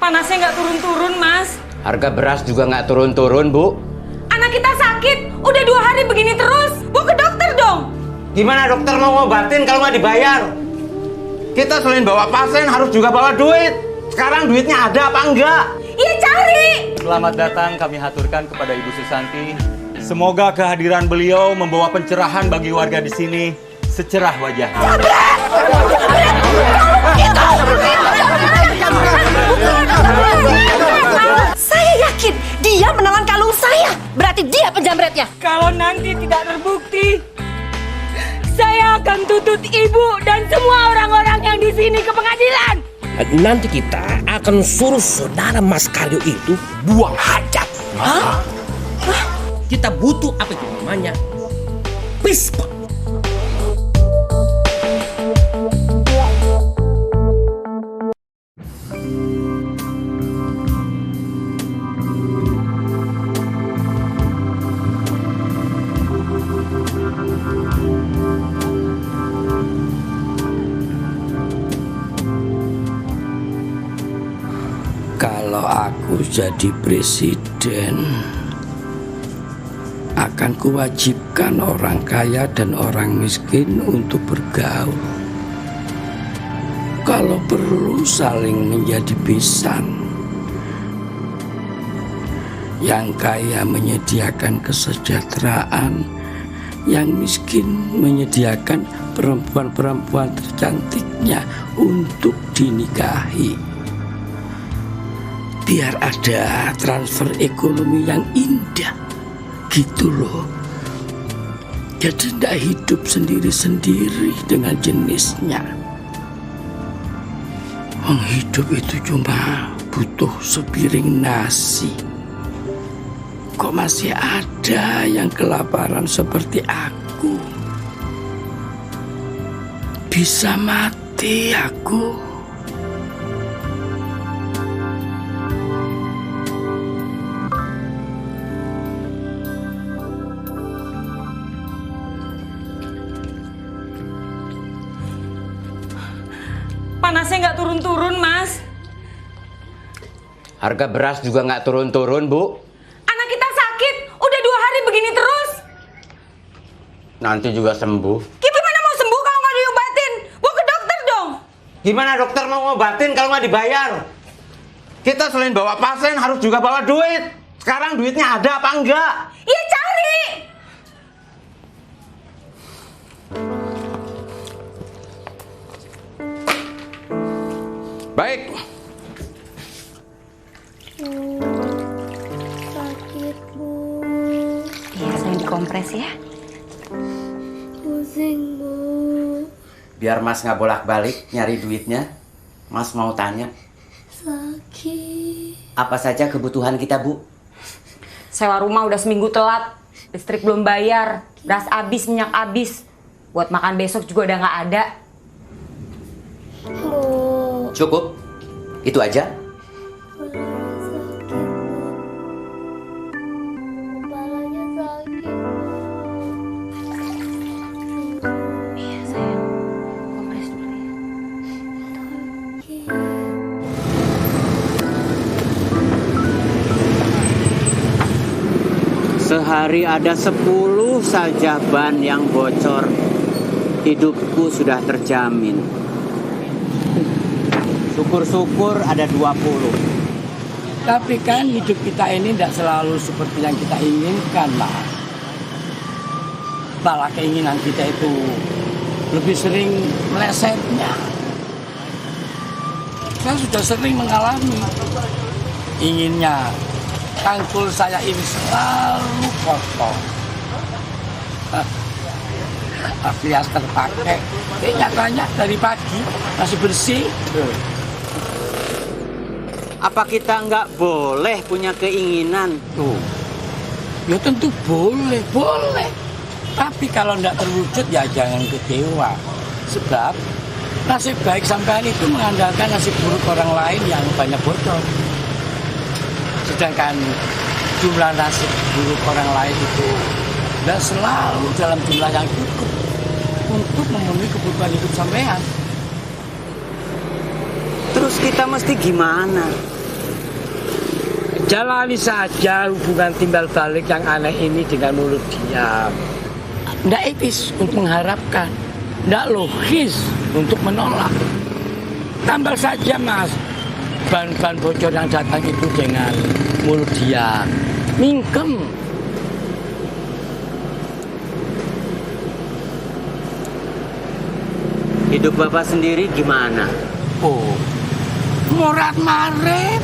Panasnya nggak turun-turun, Mas. Harga beras juga nggak turun-turun, Bu. Anak kita sakit, udah 2 hari begini terus. Bawa ke dokter dong. Gimana dokter mau ngobatin kalau nggak dibayar? Kita selain bawa pasien harus juga bawa duit. Sekarang duitnya ada apa enggak? Iya, cari. Selamat datang kami haturkan kepada Ibu Susanti. Semoga kehadiran beliau membawa pencerahan bagi warga di sini secerah wajahnya. Saya yakin dia menelan kalung saya. Berarti dia penjamretnya. Kalau nanti tidak terbukti, saya akan tuntut ibu dan semua orang-orang yang di sini ke pengadilan. Nanti kita akan suruh saudara Mas Karyo itu buang hajat. Hah? Kita butuh apa itu namanya? Pispot. Kalau aku jadi presiden, akan kuwajibkan orang kaya dan orang miskin untuk bergaul. Kalau perlu saling menjadi besan. Yang kaya menyediakan kesejahteraan, yang miskin menyediakan perempuan-perempuan tercantiknya untuk dinikahi. Biar ada transfer ekonomi yang indah, gitu loh. Jadi tidak hidup sendiri-sendiri dengan jenisnya. Hidup itu cuma butuh sepiring nasi. Kok masih ada yang kelaparan seperti aku? Bisa mati aku. Panasnya nggak turun-turun, Mas. Harga beras juga nggak turun-turun, Bu. Anak kita sakit, udah 2 hari begini terus. Nanti juga sembuh. Gimana mau sembuh kalau nggak diobatin? Bawa ke dokter dong. Gimana dokter mau ngobatin kalau nggak dibayar? Kita selain bawa pasien harus juga bawa duit. Sekarang duitnya ada apa enggak? Iya, cari. Baik. Sakit, Bu. Iya, saya dikompres ya. Pusing, Bu. Biar Mas nggak bolak-balik nyari duitnya, Mas mau tanya, Sakit. apa saja kebutuhan kita, Bu? Sewa rumah udah seminggu telat. Listrik belum bayar. Beras habis, minyak habis. Buat makan besok juga udah nggak ada. Bu. Cukup? Itu aja? Kepalanya sakit, Bu. Kepalanya sakit. Iya, sayang. Kompres dulu ya. Sehari ada 10 saja ban yang bocor. Hidupku sudah terjamin. Syukur-syukur ada 20. Tapi kan hidup kita ini tidak selalu seperti yang kita inginkan, Mas. Malah keinginan kita itu lebih sering melesetnya. Saya sudah sering mengalami. Inginnya tangkul saya ini selalu kotor. Alias terpakai. Nyatanya dari pagi masih bersih. Apa kita nggak boleh punya keinginan? Tuh. Ya tentu boleh, boleh. Tapi kalau tidak terwujud ya jangan kecewa. Sebab nasib baik sampean itu mengandalkan nasib buruk orang lain yang banyak bocor. Sedangkan jumlah nasib buruk orang lain itu tidak selalu dalam jumlah yang cukup untuk memenuhi kebutuhan hidup sampean. Terus kita mesti gimana? Jalani saja hubungan timbal balik yang aneh ini dengan mulut diam. Nggak etis untuk mengharapkan, nggak logis untuk menolak. Tambal saja mas, ban-ban bocor yang datang itu dengan mulut diam. Mingkem. Hidup Bapak sendiri gimana? Oh, morat marit.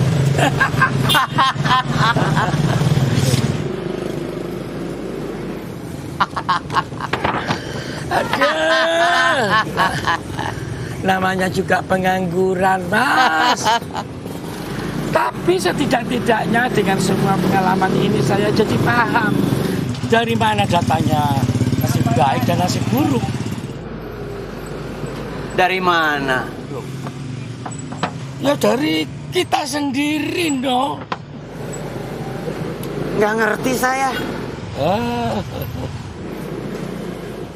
Aduh. Namanya juga pengangguran, Mas. Tapi setidak-tidaknya dengan semua pengalaman ini saya jadi paham dari mana datanya nasib baik dan nasib buruk. Dari mana? Ya dari kita sendiri, no. Nggak ngerti saya.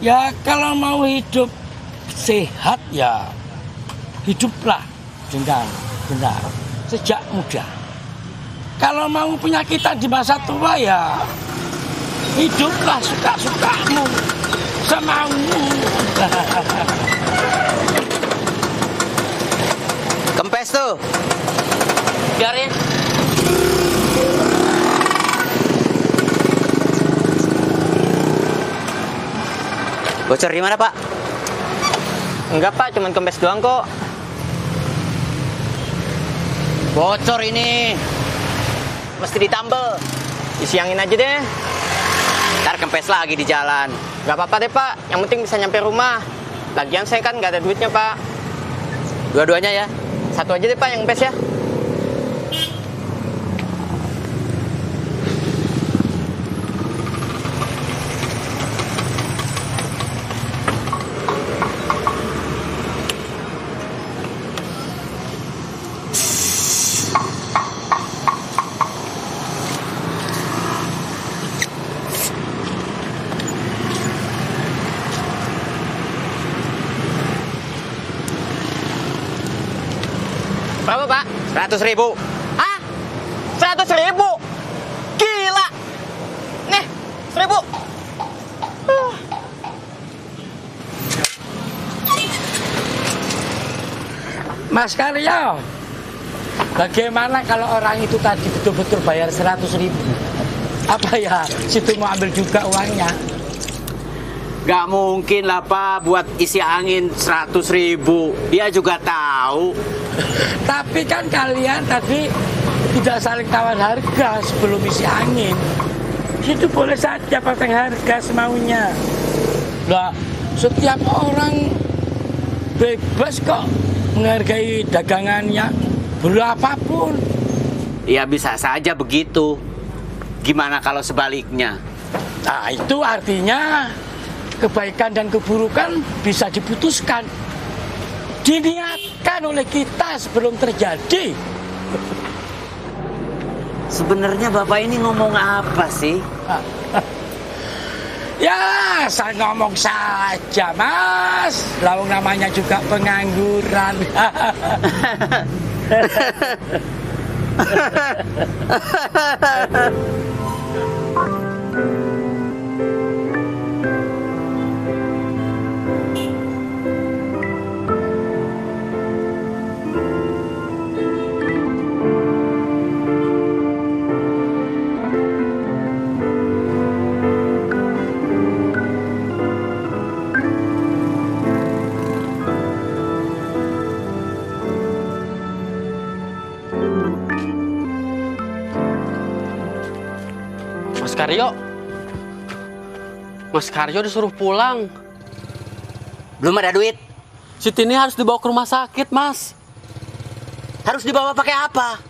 Ya kalau mau hidup sehat ya hiduplah dengan benar sejak muda. Kalau mau penyakitan di masa tua ya hiduplah suka-sukamu, semaumu. Kempes tuh. Biarin. Bocor di mana, Pak? Enggak Pak, cuman kempes doang kok. Bocor ini. Mesti ditambel. Disiangin aja deh. Ntar kempes lagi di jalan. Gak apa-apa deh Pak, yang penting bisa nyampe rumah. Lagian saya kan gak ada duitnya Pak. Dua-duanya ya. Satu aja deh Pak yang kempes ya. Berapa Pak? 100.000. Hah? 100.000? Gila! Nih, 1.000. Mas Karyo, bagaimana kalau orang itu tadi betul-betul bayar 100.000? Apa ya, situ mau ambil juga uangnya? Gak mungkin lah Pak buat isi angin 100.000. Dia juga tahu. Tapi kan kalian tadi tidak saling tawar harga sebelum isi angin. Itu boleh saja pasang harga semaunya. Lah, setiap orang bebas kok menghargai dagangannya berapapun. Ya bisa saja begitu. Gimana kalau sebaliknya? Nah, itu artinya kebaikan dan keburukan bisa diputuskan, diniatkan oleh kita sebelum terjadi. Sebenarnya Bapak ini ngomong apa sih? Ya, saya ngomong saja, Mas. Lawang namanya juga pengangguran. Mas Karyo disuruh pulang. Belum ada duit. Si Tini harus dibawa ke rumah sakit, Mas. Harus dibawa pakai apa?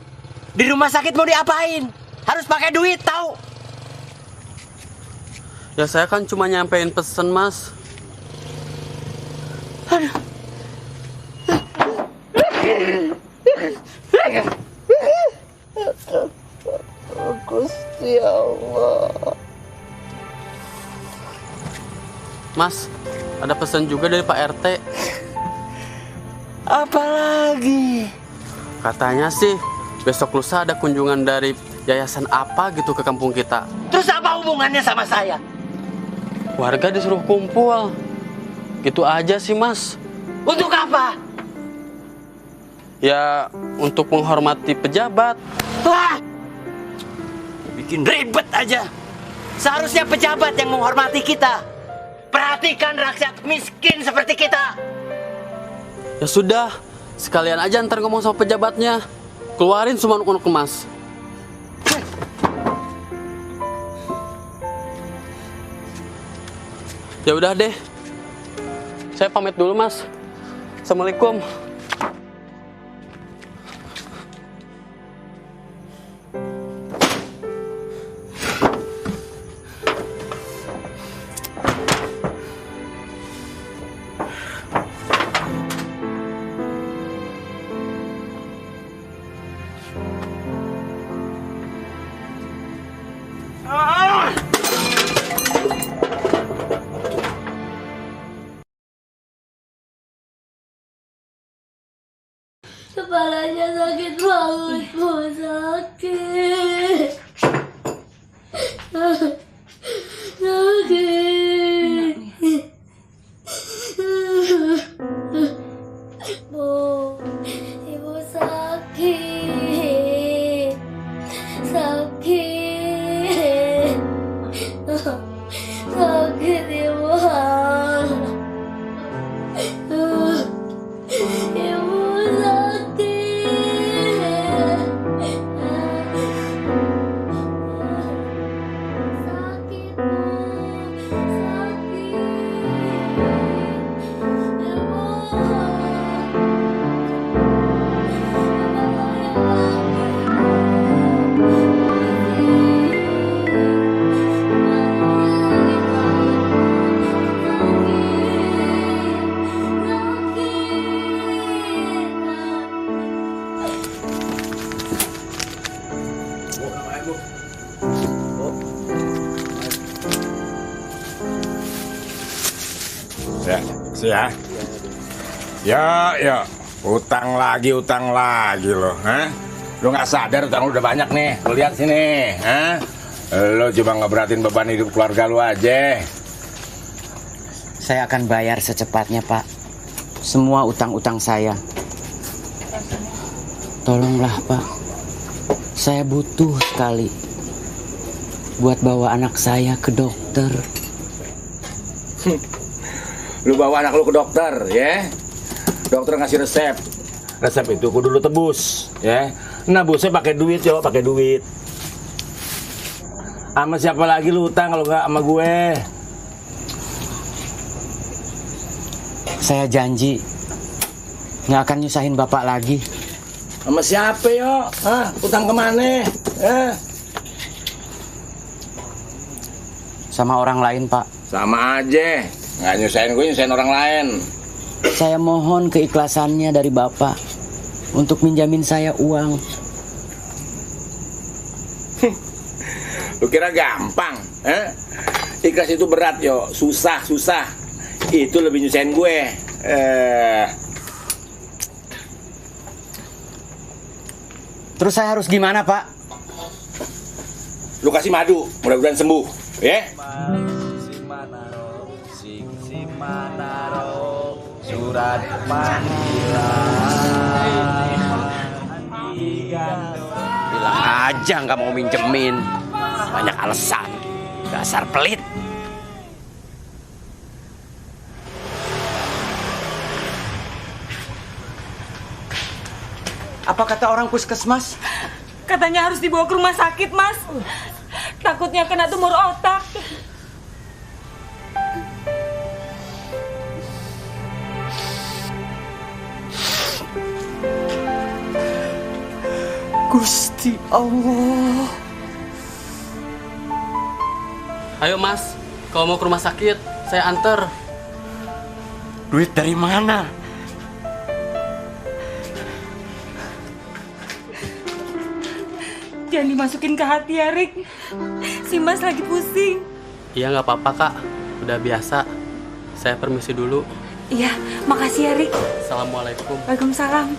Di rumah sakit mau diapain? Harus pakai duit, tahu? Ya saya kan cuma nyampein pesen, Mas. Gusti Allah. Mas, ada pesan juga dari Pak RT. Apalagi? Katanya sih besok lusa ada kunjungan dari yayasan apa gitu ke kampung kita. Terus apa hubungannya sama saya? Warga disuruh kumpul. Gitu aja sih, Mas. Untuk apa? Ya, untuk menghormati pejabat. Wah! Bikin ribet aja. Seharusnya pejabat yang menghormati kita. Perhatikan rakyat miskin seperti kita. Ya sudah, sekalian aja ntar ngomong sama pejabatnya. Keluarin semua unek-unek Mas. Ya udah deh. Saya pamit dulu, Mas. Assalamualaikum. Kepalanya sakit banget, Bu. Sakit. Sakit. Bu, Ibu sakit. Sakit. Sakit, Ibu. Ibu Ya, ya, utang lagi loh, ha? Lu nggak sadar utang lu udah banyak nih, lu lihat sini, ha? Lu cuma ngeberatin beban hidup keluarga lu aja. Saya akan bayar secepatnya, Pak. Semua utang-utang saya. Tolonglah, Pak. Saya butuh sekali buat bawa anak saya ke dokter. Lu bawa anak lu ke dokter, ya. Dokter ngasih resep. Resep itu kudu lu tebus, ya. Nebusnya pakai duit, yo, pakai duit. Sama siapa lagi lu utang kalau nggak sama gue? Saya janji nggak akan nyusahin Bapak lagi. Sama siapa, yo? Hah? Utang kemana? Sama orang lain, Pak. Sama aja. Nggak nyusahin gue, nyusahin orang lain. Saya mohon keikhlasannya dari Bapak untuk minjamin saya uang. Lu kira gampang? Ikhlas itu berat, yo. Susah. Itu lebih nyusahin gue. Terus saya harus gimana, Pak? Lu kasih madu, mudah-mudahan sembuh, ya? Surat panggilan. Bilang aja nggak mau minjemin. Banyak alasan. Dasar pelit. Apa kata orang puskesmas? Katanya harus dibawa ke rumah sakit, Mas. Takutnya kena tumor otak. Gusti Allah. Ayo, Mas. Kalau mau ke rumah sakit, saya anter. Duit dari mana? Jangan dimasukin ke hati ya, Rik. Si Mas lagi pusing. Iya, nggak apa-apa, Kak. Udah biasa. Saya permisi dulu. Iya, makasih ya, Rik. Assalamualaikum. Waalaikumsalam.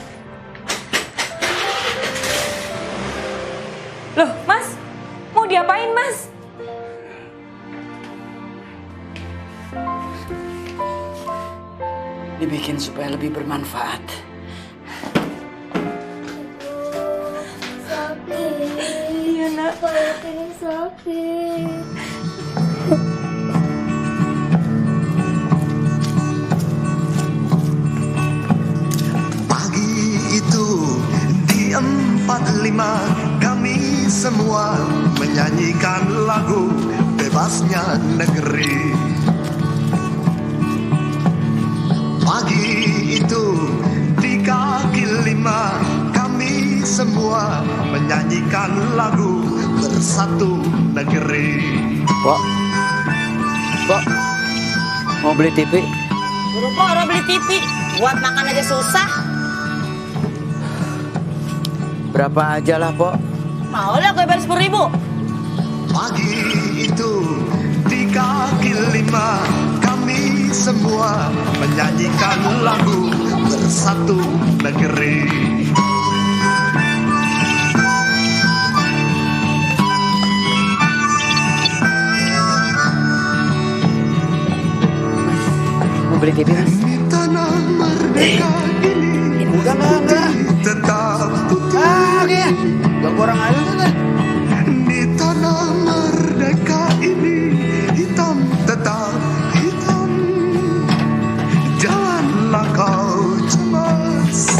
Loh, Mas, mau diapain, Mas? Dibikin supaya lebih bermanfaat. Sakit. Iya, Nak. Perut ini sakit. Pagi itu di 45 kami semua menyanyikan lagu Bebasnya Negeri. Pagi itu di kaki 5 kami semua menyanyikan lagu Bersatu Negeri. Pok, mau beli TV? Buru-buru beli TV, buat makan aja susah. Berapa aja lah, Pok? Mau lah gue bayar 10.000. Pagi itu di kaki 5 kami semua menyanyikan lagu Bersatu Negeri. Mau beli TV, Mas? Di tanah merdeka ini Enggak. tetap putih. Gak kurang aja kan? Di tanah merdeka ini hitam tetap hitam. Janganlah kau cemas,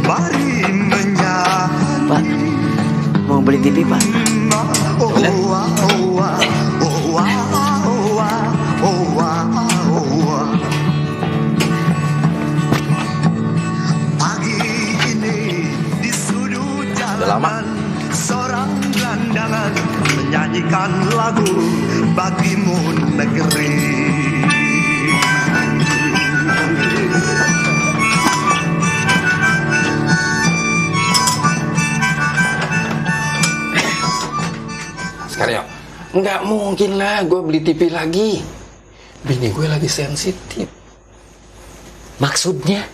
mari menyanyi. Pak, mau beli TV, Pak? Oh, wah, oh, wah, oh, wah, oh, wah, oh, wah, oh, wah. Pagi ini di sudut jalanan seorang gelandangan menyanyikan lagu Bagimu Negeri. Sekarang nggak mungkin lah gue beli TV lagi. Bini gue lagi sensitif. Maksudnya?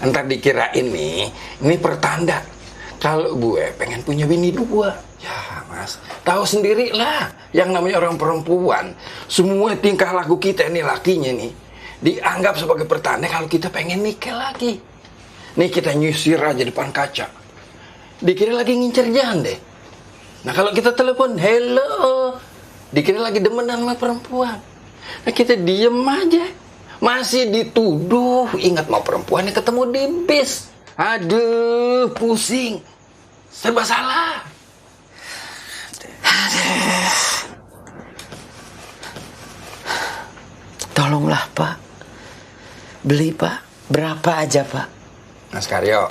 Entar dikira ini pertanda kalau gue pengen punya bini 2. Ya mas, tahu sendiri lah yang namanya orang perempuan. Semua tingkah laku kita ini lakinya nih dianggap sebagai pertanda kalau kita pengen nikah lagi. Nih kita nyisir aja depan kaca, dikira lagi ngincer jande. Nah kalau kita telepon, hello, dikira lagi demenan sama perempuan. Nah kita diem aja, masih dituduh. Ingat mau perempuannya ketemu di bis. Aduh, pusing, serba salah. Tolonglah, Pak. Beli, Pak. Berapa aja, Pak? Mas Karyo,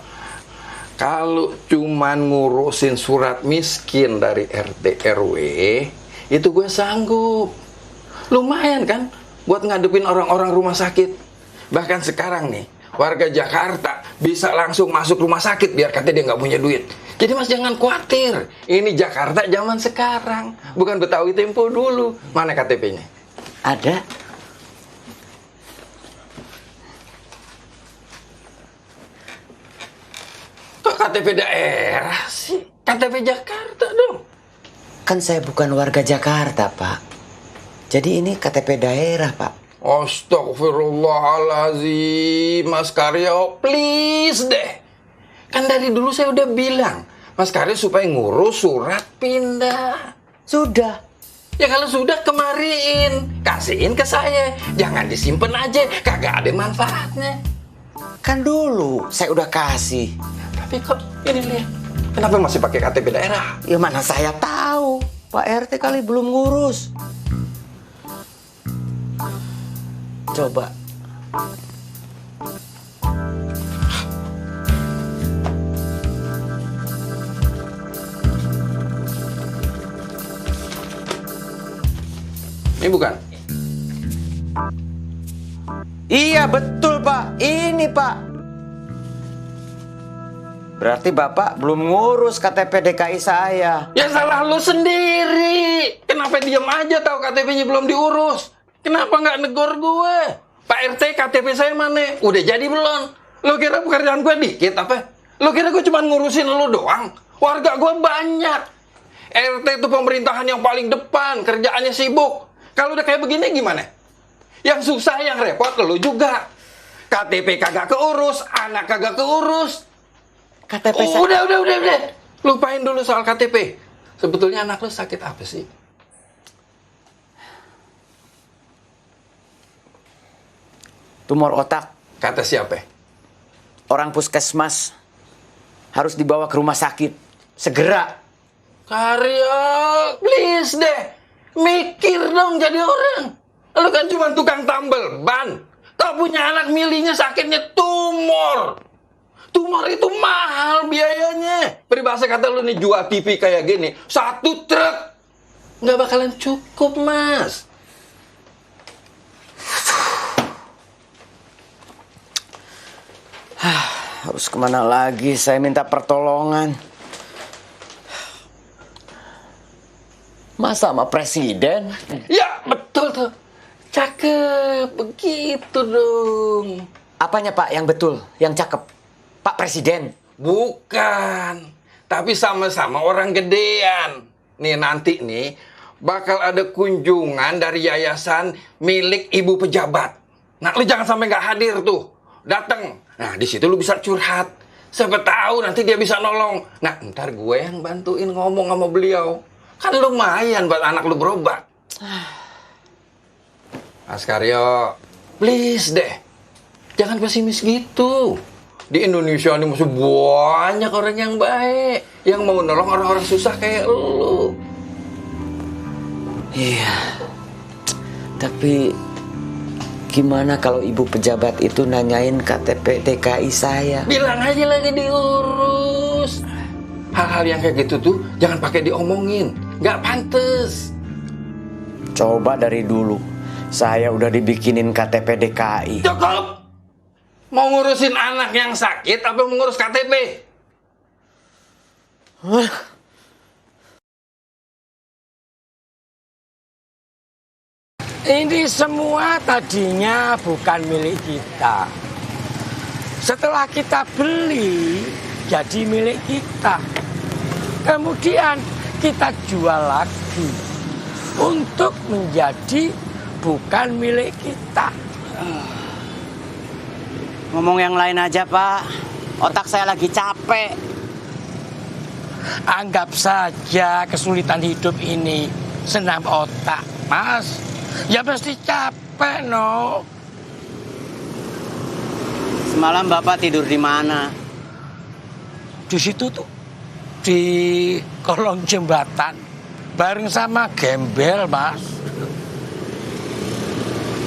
kalau cuman ngurusin surat miskin dari RT RW, itu gue sanggup. Lumayan kan buat ngadepin orang-orang rumah sakit. Bahkan sekarang nih, warga Jakarta bisa langsung masuk rumah sakit biar katanya dia nggak punya duit. Jadi mas jangan khawatir. Ini Jakarta zaman sekarang, bukan Betawi Tempo dulu. Mana KTP-nya? Ada. Kok KTP daerah sih? KTP Jakarta dong. Kan saya bukan warga Jakarta, Pak. Jadi ini KTP daerah, Pak. Astagfirullahaladzim, Mas Karyo, please deh. Kan dari dulu saya udah bilang, Mas Karyo supaya ngurus surat pindah. Sudah. Ya kalau sudah kemariin, kasihin ke saya. Jangan disimpan aja, kagak ada manfaatnya. Kan dulu saya udah kasih. Tapi kok ini lihat, kenapa masih pakai KTP daerah? Ya mana saya tahu, Pak RT kali belum ngurus. Coba. Ini bukan? Iya betul, Pak. Ini, Pak. Berarti Bapak belum ngurus KTP DKI saya. Ya salah lu sendiri. Kenapa diam aja tahu KTP-nya belum diurus? Kenapa nggak negor gue? Pak RT, KTP saya mana? Udah jadi belum? Lo kira pekerjaan gue dikit apa? Lo kira gue cuma ngurusin lo doang? Warga gue banyak. RT itu pemerintahan yang paling depan, kerjaannya sibuk. Kalau udah kayak begini gimana? Yang susah, yang repot lu juga. KTP kagak keurus, anak kagak keurus. KTP Udah. Lupain dulu soal KTP. Sebetulnya anak lu sakit apa sih? tumor otak. Kata siapa? Orang puskesmas harus dibawa ke rumah sakit segera. Karya, please deh. Mikir dong jadi orang. Lu kan cuma tukang tambel ban. Tak punya anak milihnya sakitnya tumor. Tumor itu mahal biayanya. Peribahasa kata lu nih jual TV kayak gini, 1 truk nggak bakalan cukup, Mas. Harus kemana lagi saya minta pertolongan? Masa sama presiden? Ya, betul tuh. Cakep, begitu dong. Apanya Pak yang betul, yang cakep? Pak Presiden? Bukan, tapi sama-sama orang gedean. Nih nanti nih, bakal ada kunjungan dari yayasan milik ibu pejabat. Nah, lu jangan sampai nggak hadir tuh. Dateng. Nah, di situ lu bisa curhat. Siapa tahu nanti dia bisa nolong. Nah, ntar gue yang bantuin ngomong sama beliau. Kan lumayan buat anak lu berobat. Mas Karyo, please deh. Jangan pesimis gitu. Di Indonesia ini masih banyak orang yang baik. Yang mau nolong orang-orang susah kayak lu. Iya. Tapi gimana kalau ibu pejabat itu nanyain KTP DKI saya? Bilang aja lagi diurus. Hal-hal yang kayak gitu tuh jangan pakai diomongin. Nggak pantes. Coba dari dulu saya udah dibikinin KTP DKI. Cukup. Mau ngurusin anak yang sakit apa mau ngurus KTP? Ini semua tadinya bukan milik kita. Setelah kita beli, jadi milik kita. Kemudian kita jual lagi untuk menjadi bukan milik kita. Ngomong yang lain aja Pak. Otak saya lagi capek. Anggap saja kesulitan hidup ini senam otak, Mas. Ya pasti capek, no. Semalam Bapak tidur di mana? Di situ tuh, di kolong jembatan, bareng sama gembel, Mas.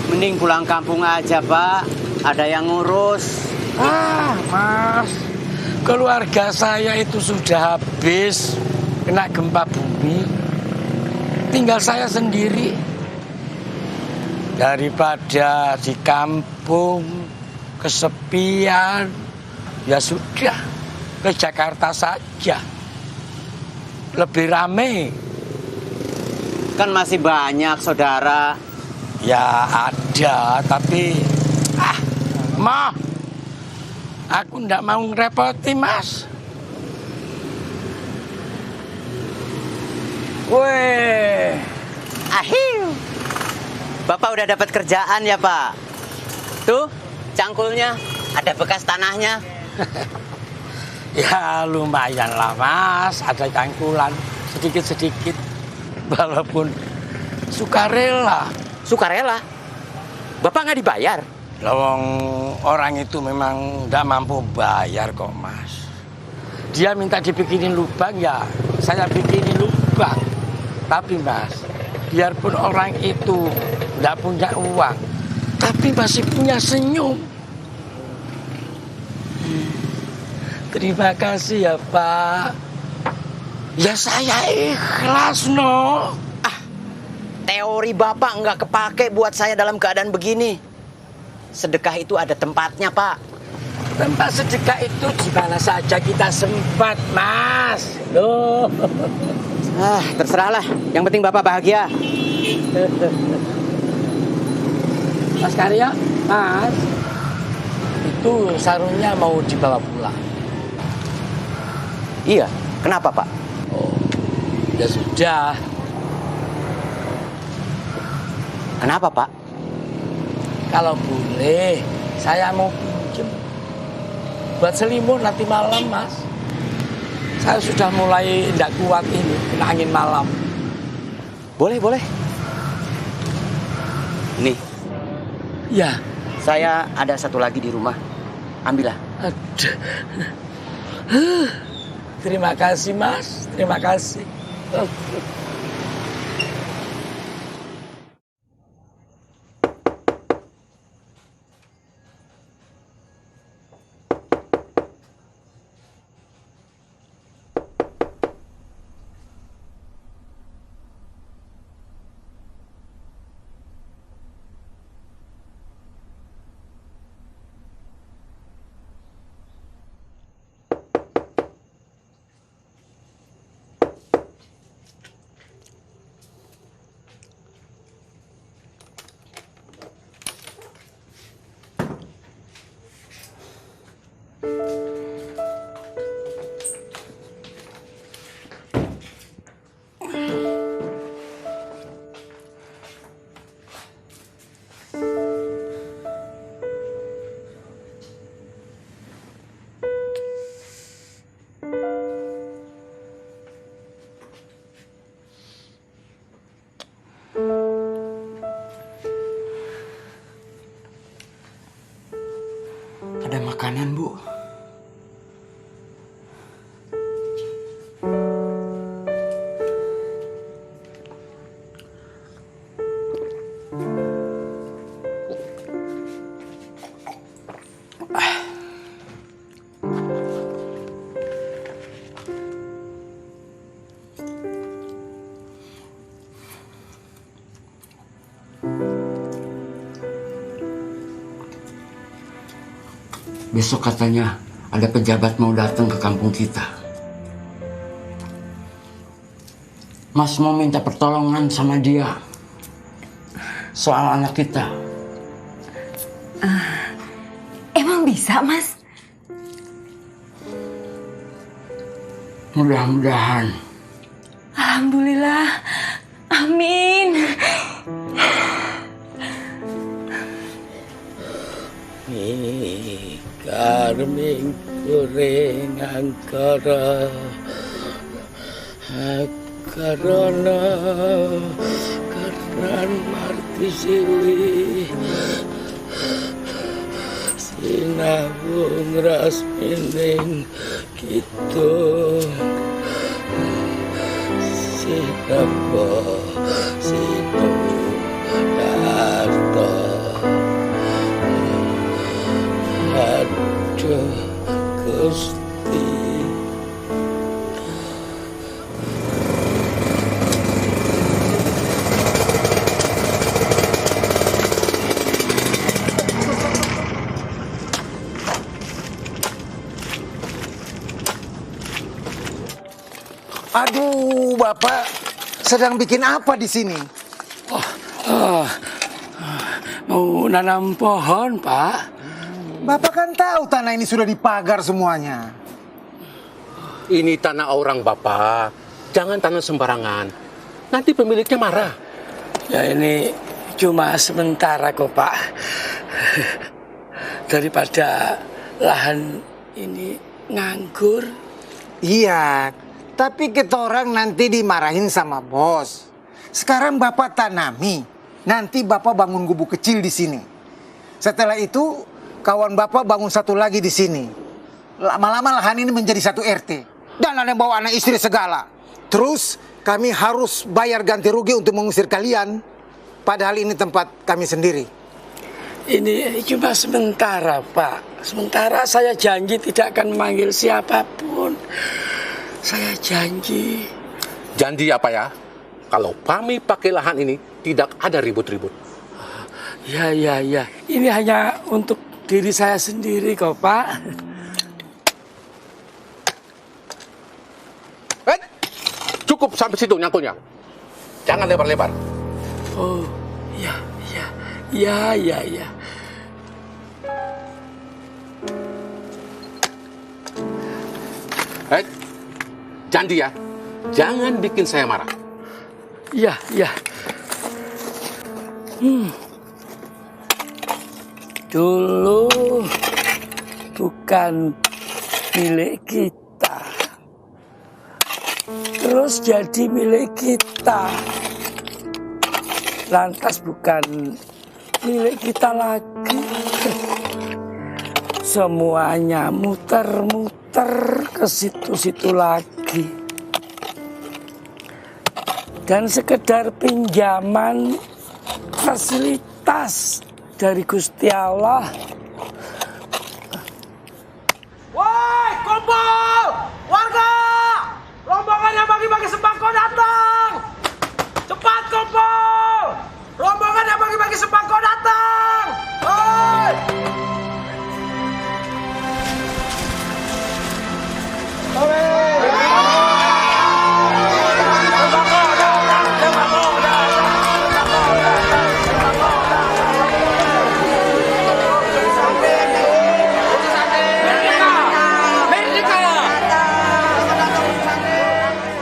Mending pulang kampung aja, Pak. Ada yang ngurus. Ah, Mas, keluarga saya itu sudah habis kena gempa bumi. Tinggal saya sendiri. Daripada di kampung kesepian, ya sudah ke Jakarta saja. Lebih rame. Kan masih banyak saudara. Ya ada, tapi Ma, aku ndak mau ngerepoti, Mas. Weh, ahiu. Bapak udah dapat kerjaan ya, Pak? Tuh, cangkulnya, ada bekas tanahnya. Ya lumayan lah, Mas, ada cangkulan sedikit-sedikit. Walaupun sukarela. Sukarela? Bapak nggak dibayar? Lawang orang itu memang nggak mampu bayar kok, Mas. Dia minta dibikinin lubang, ya saya bikinin lubang. Tapi Mas, biarpun orang itu nggak punya uang, tapi masih punya senyum. Terima kasih ya Pak. Ya saya ikhlas, no. Teori Bapak nggak kepake buat saya dalam keadaan begini. Sedekah itu ada tempatnya, Pak. Tempat sedekah itu di mana saja kita sempat, Mas. Loh. Terserahlah. Yang penting Bapak bahagia. Mas Karyo, Mas. Itu sarungnya mau dibawa pulang. Iya. Kenapa, Pak? Oh, ya sudah. Kenapa, Pak? Kalau boleh, saya mau pinjem buat selimut nanti malam, Mas. Saya sudah mulai tidak kuat ini, kena angin malam. Boleh, boleh. Nih. Ya. Saya ada satu lagi di rumah. Ambillah. Aduh. Terima kasih, Mas. Terima kasih. Ada makanan, Bu. Besok katanya ada pejabat mau datang ke kampung kita. Mas mau minta pertolongan sama dia soal anak kita. Emang bisa, Mas? Mudah-mudahan. Alhamdulillah. Amin. Karming goreng angkara karena marti siwi sinabung ras mining gitu sinabo sinu darto. Aduh, Gusti. Aduh, Bapak sedang bikin apa di sini? Mau nanam pohon, Pak. Bapak kan tahu tanah ini sudah dipagar semuanya. Ini tanah orang, Bapak. Jangan tanam sembarangan. Nanti pemiliknya marah. Ya ini cuma sementara kok, Pak. Daripada lahan ini nganggur. Iya, tapi kita orang nanti dimarahin sama bos. Sekarang Bapak tanami, nanti Bapak bangun gubuk kecil di sini. Setelah itu kawan Bapak bangun satu lagi di sini. Lama-lama lahan ini menjadi satu RT. Dan ada yang bawa anak istri segala. Terus kami harus bayar ganti rugi untuk mengusir kalian. Padahal ini tempat kami sendiri. Ini cuma sementara, Pak. Sementara saya janji tidak akan memanggil siapapun. Saya janji. Janji apa ya? Kalau kami pakai lahan ini, tidak ada ribut-ribut. Ya. Ini hanya untuk diri saya sendiri kok, Pak. Cukup sampai situ nyangkutnya. Jangan lebar-lebar. Oh, ya. Janji ya, jangan bikin saya marah. Iya, iya. Dulu bukan milik kita, terus jadi milik kita, lantas bukan milik kita lagi. Semuanya muter-muter ke situ-situ lagi. Dan sekedar pinjaman fasilitas dari Gusti Allah. Woi, kumpul! Warga! Rombongan yang bagi-bagi sembako datang! Cepat kumpul! Rombongan yang bagi-bagi sembako datang! Woi!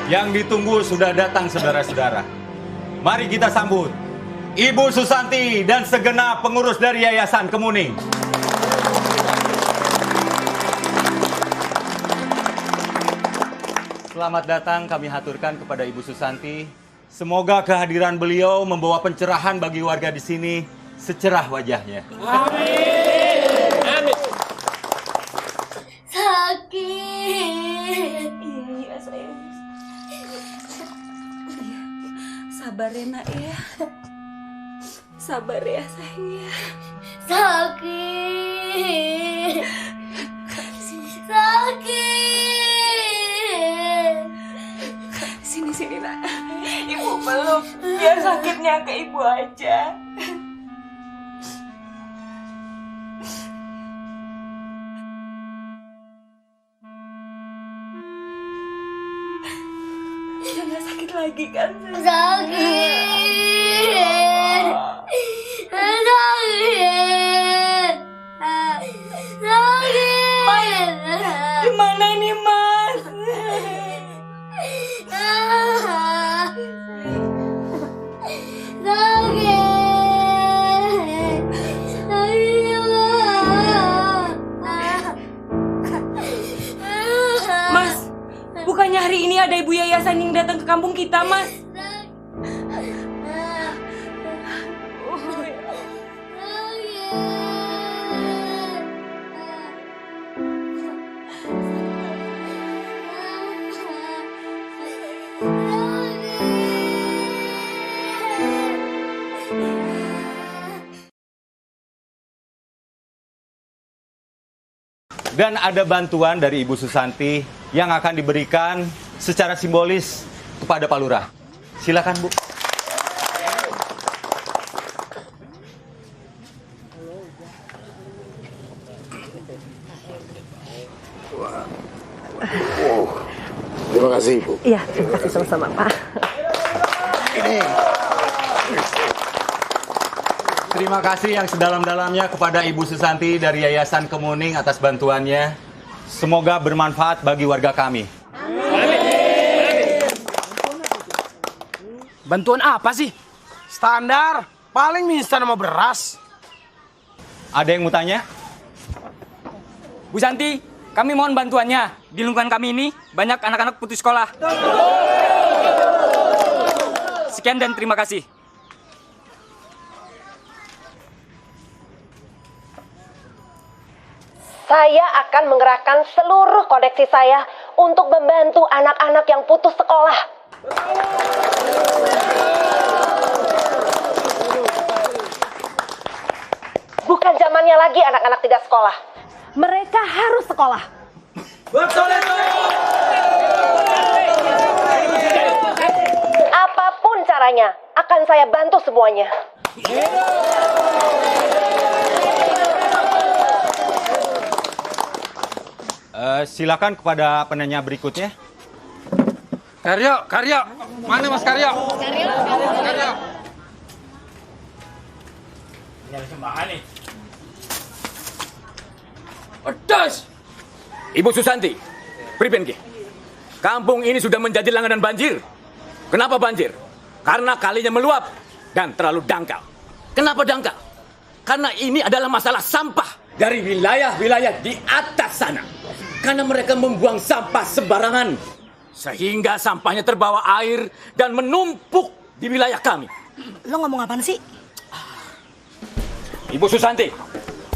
Yang ditunggu sudah datang, saudara-saudara. Mari kita sambut Ibu Susanti dan segenap pengurus dari Yayasan Kemuning. Selamat datang kami haturkan kepada Ibu Susanti. Semoga kehadiran beliau membawa pencerahan bagi warga di sini secerah wajahnya. Amin. Amin. Sakit. Iya, sayang. Sabar ya, Nak ya. Sabar ya, sayang ya. Sakit. Sakit. Sini, Nak. Ibu peluk. Biar sakitnya ke ibu aja. Udah gak sakit lagi kan? Sakit. Sakit. Sakit. Gimana ini, Mas? Mas, bukannya hari ini ada ibu yayasan yang datang ke kampung kita, Mas? Dan ada bantuan dari Ibu Susanti yang akan diberikan secara simbolis kepada Pak Lurah. Silakan, Bu. Terima kasih, Ibu. Iya, terima kasih sama-sama, Pak. Terima kasih yang sedalam-dalamnya kepada Ibu Susanti dari Yayasan Kemuning atas bantuannya. Semoga bermanfaat bagi warga kami. Bantuan apa sih? Standar, paling mie instan sama beras. Ada yang mau tanya? Bu Santi, kami mohon bantuannya. Di lingkungan kami ini banyak anak-anak putus sekolah. Sekian dan terima kasih. Saya akan mengerahkan seluruh koneksi saya untuk membantu anak-anak yang putus sekolah. Bukan zamannya lagi anak-anak tidak sekolah. Mereka harus sekolah. Betul itu. Apapun caranya, akan saya bantu semuanya. Silakan kepada penanya berikutnya. Karyo. Mana Mas Karyo? Karyo. Ini ada sembahan nih. Pedas! Ibu Susanti, priben ki? kampung ini sudah menjadi langganan banjir. Kenapa banjir? Karena kalinya meluap dan terlalu dangkal. Kenapa dangkal? Karena ini adalah masalah sampah dari wilayah-wilayah di atas sana. Karena mereka membuang sampah sembarangan. Sehingga sampahnya terbawa air dan menumpuk di wilayah kami. Lo ngomong apaan sih? Ibu Susanti,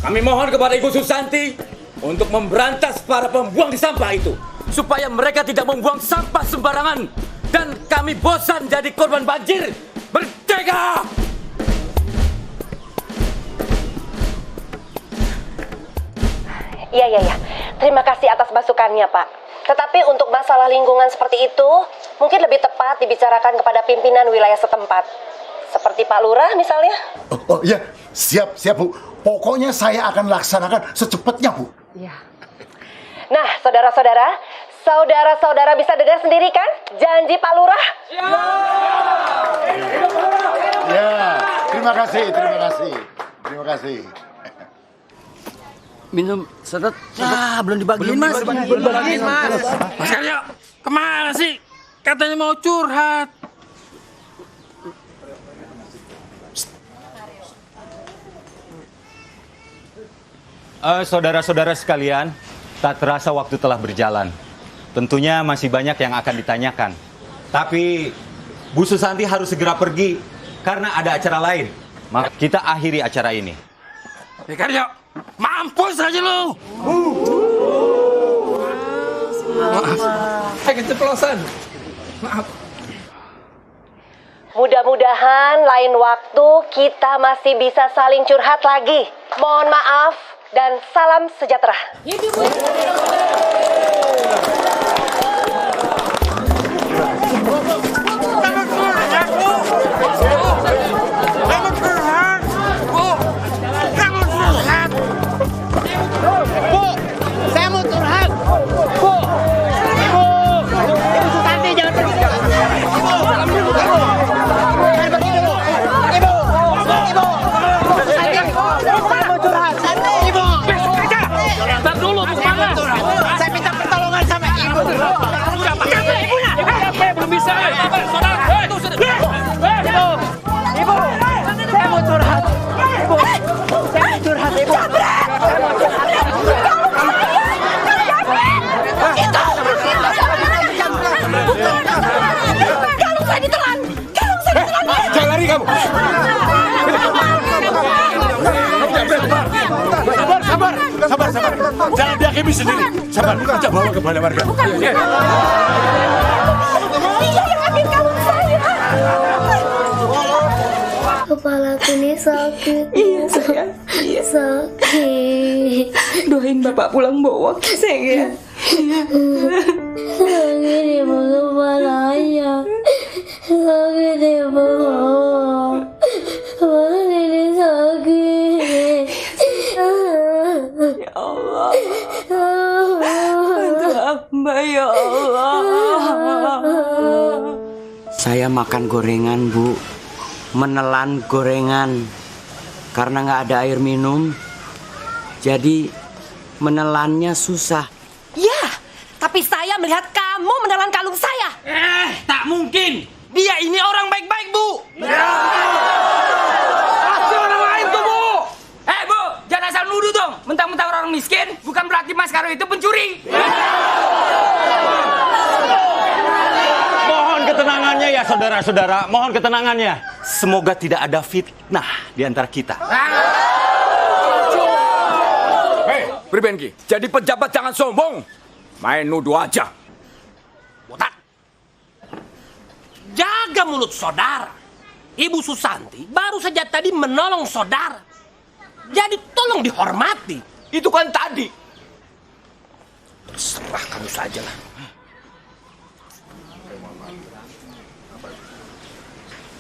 kami mohon kepada Ibu Susanti untuk memberantas para pembuang di sampah itu. Supaya mereka tidak membuang sampah sembarangan. Dan kami bosan jadi korban banjir. Merdeka! Iya. Terima kasih atas masukannya, Pak. Tetapi untuk masalah lingkungan seperti itu, mungkin lebih tepat dibicarakan kepada pimpinan wilayah setempat. Seperti Pak Lurah misalnya. Oh iya, siap Bu. Pokoknya saya akan laksanakan secepatnya, Bu. Iya. Nah, saudara-saudara bisa dengar sendiri kan janji Pak Lurah? Ya, terima kasih. Minum sedet. Belum dibagiin, Mas. Belum dibagiin, Mas. Mas Karyo, kemana sih? Katanya mau curhat. Saudara-saudara sekalian, tak terasa waktu telah berjalan. Tentunya masih banyak yang akan ditanyakan. Tapi Bu Susanti harus segera pergi karena ada acara lain. Maka kita akhiri acara ini. Karyo, mampus aja lu. Maaf, keceplosan. Maaf. Mudah-mudahan lain waktu kita masih bisa saling curhat lagi. Mohon maaf dan salam sejahtera. Sabar. Jangan dihakimi sendiri. Sabar, kita bawa ke balai warga. Kepalaku ini sakit. Iya sayang. Sakit. Doain bapak pulang bawa sayang ya. Sakit ibu kepalanya. Sakit ibu. Kepala ini sakit. Ya Allah. Bantu hamba ya Allah. Saya makan gorengan, Bu. Menelan gorengan. Karena nggak ada air minum. Jadi menelannya susah. Ya, tapi saya melihat kamu menelan kalung saya. Tak mungkin. Dia ini orang baik-baik, Bu. Pasti orang lain tuh, Bu. Bu, jangan asal nuduh dong. Mentang-mentang orang miskin, bukan berarti Mas Karo itu pencuri. Mohon ketenangannya ya saudara-saudara, mohon ketenangannya. Semoga tidak ada fitnah di antara kita. Hei, Pribenki, jadi pejabat jangan sombong. Main nuduh aja. Botak. Jaga mulut saudara. Ibu Susanti baru saja tadi menolong saudara. Jadi tolong dihormati. Itu kan tadi. Terserah kamu saja lah.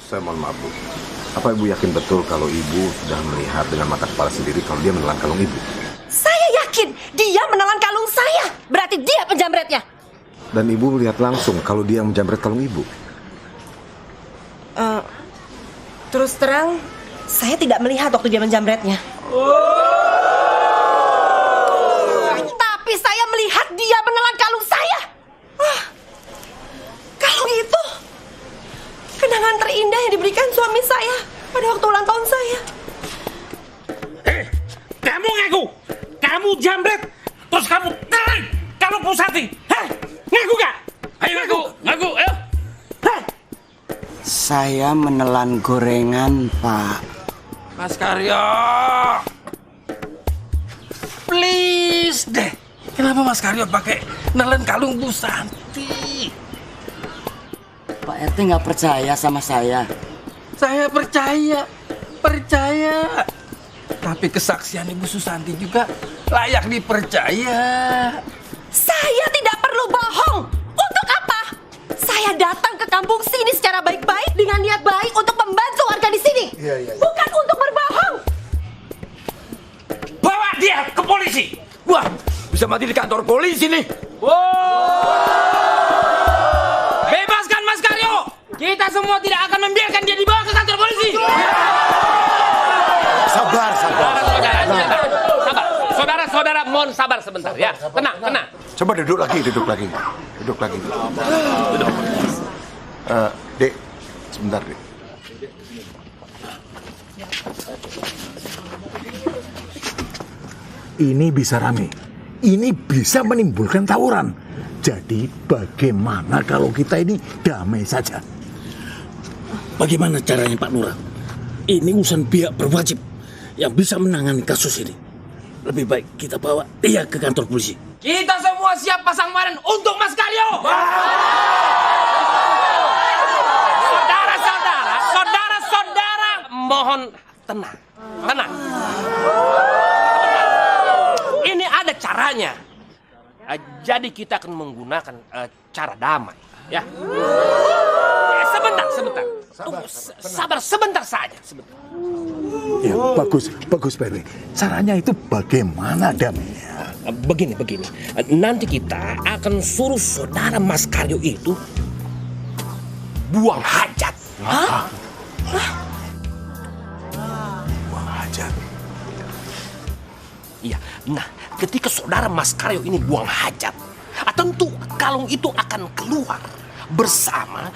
Saya mohon maaf, Bu. Apa Ibu yakin betul kalau Ibu sudah melihat dengan mata kepala sendiri kalau dia menelan kalung Ibu? Saya yakin dia menelan kalung saya. Berarti dia penjamretnya. Dan Ibu melihat langsung kalau dia menjamret kalung Ibu? Terus terang, saya tidak melihat waktu dia menjamretnya. Tapi saya melihat dia menelan kalung saya. suami saya pada waktu ulang tahun saya. Kamu ngaku, kamu jambret, terus kamu tarik, kamu Pusati. Hah? Ngaku gak? Ayo ngaku, ayo. Saya menelan gorengan, Pak. Mas Karyo, please deh. Kenapa Mas Karyo pakai nelen kalung Bu Santi? Pak RT nggak percaya sama saya. Saya percaya. Tapi kesaksian Ibu Susanti juga layak dipercaya. Saya tidak perlu bohong. Untuk apa? Saya datang ke kampung sini secara baik-baik dengan niat baik untuk membantu warga di sini. Bukan untuk berbohong. Bawa dia ke polisi. Wah, bisa mati di kantor polisi nih. Bebaskan Mas Karyo. Kita semua tidak akan membiarkan dia dibawa ke kantor polisi. Sabar. Saudara, mohon sabar sebentar ya. Tenang. Coba duduk lagi. Dek, sebentar, Dek. Ini bisa rame. Ini bisa menimbulkan tawuran. Jadi bagaimana kalau kita ini damai saja? Bagaimana caranya Pak Lurah? Ini urusan pihak berwajib yang bisa menangani kasus ini. Lebih baik kita bawa dia ke kantor polisi. Kita semua siap pasang badan untuk Mas Karyo. Saudara, mohon tenang. Ini ada caranya. Jadi kita akan menggunakan cara damai, ya. Sebentar. Tunggu, sabar sebentar saja. Ya, bagus Pak RW. Caranya itu bagaimana damainya? Begini. Nanti kita akan suruh saudara Mas Karyo itu buang hajat. Hah? Buang hajat? Iya. Nah, ketika saudara Mas Karyo ini buang hajat, tentu kalung itu akan keluar bersama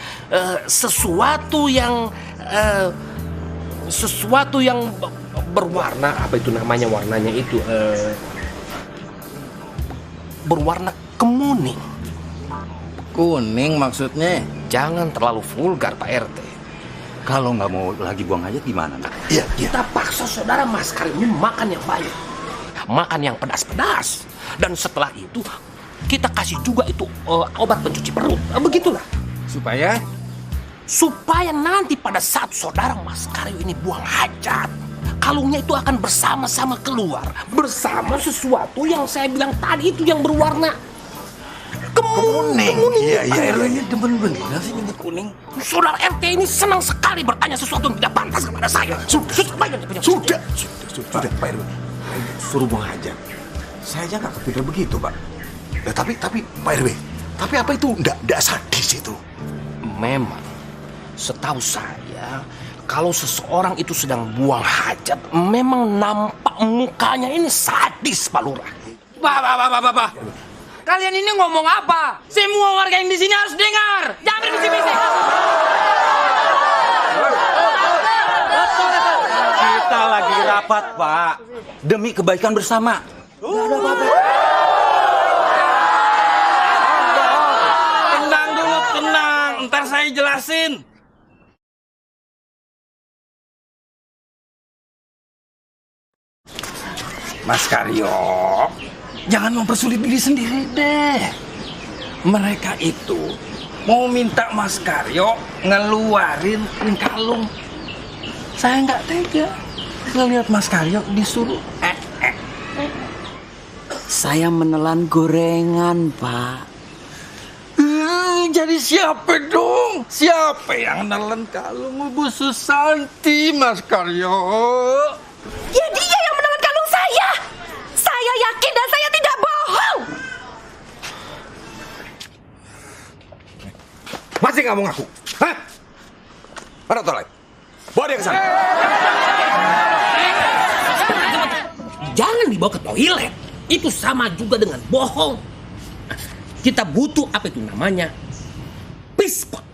sesuatu yang berwarna, apa itu namanya, warnanya itu berwarna kemuning. Kuning maksudnya? Jangan terlalu vulgar Pak RT. Kalau nggak mau lagi buang hajat gimana? Iya. Kita paksa saudara Mas Karyo ini makan yang banyak, makan yang pedas-pedas, dan setelah itu kita kasih juga itu obat pencuci perut. Begitulah. Supaya nanti pada saat saudara Mas Karyo ini buang hajat, kalungnya itu akan bersama-sama keluar bersama sesuatu yang saya bilang tadi itu yang berwarna kemuning. Iya. Ini demen bener sih nyebut kuning. Saudara RT ini senang sekali bertanya sesuatu yang tidak pantas kepada saya. Sudah, Pak RW. Suruh buang hajat. Saya aja nggak kepikir begitu, Pak. Ya, tapi Pak RW, tapi apa itu nggak sadis itu? Memang, setahu saya, kalau seseorang itu sedang buang hajat, memang nampak mukanya ini sadis, Pak Lurah. Pak. Kalian ini ngomong apa? Semua warga yang di sini harus dengar. Jangan berbisik-bisik. Kita lagi rapat, Pak. Demi kebaikan bersama. Nggak ada apa-apa. Tenang dulu, tenang. Ntar saya jelasin. Mas Karyo, jangan mempersulit diri sendiri deh. Mereka itu mau minta Mas Karyo ngeluarin kalung. Saya nggak tega ngelihat Mas Karyo disuruh. Saya menelan gorengan, Pak. Jadi siapa dong? Siapa yang nelen kalung Bu Susanti, Mas Karyo? Ya dia yang menelan kalung saya. Saya yakin dan saya tidak bohong. Masih nggak mau ngaku? Hah? Mana tolak? Bawa dia ke sana. Jangan dibawa ke toilet. Itu sama juga dengan bohong. Kita butuh apa itu namanya? Pispot.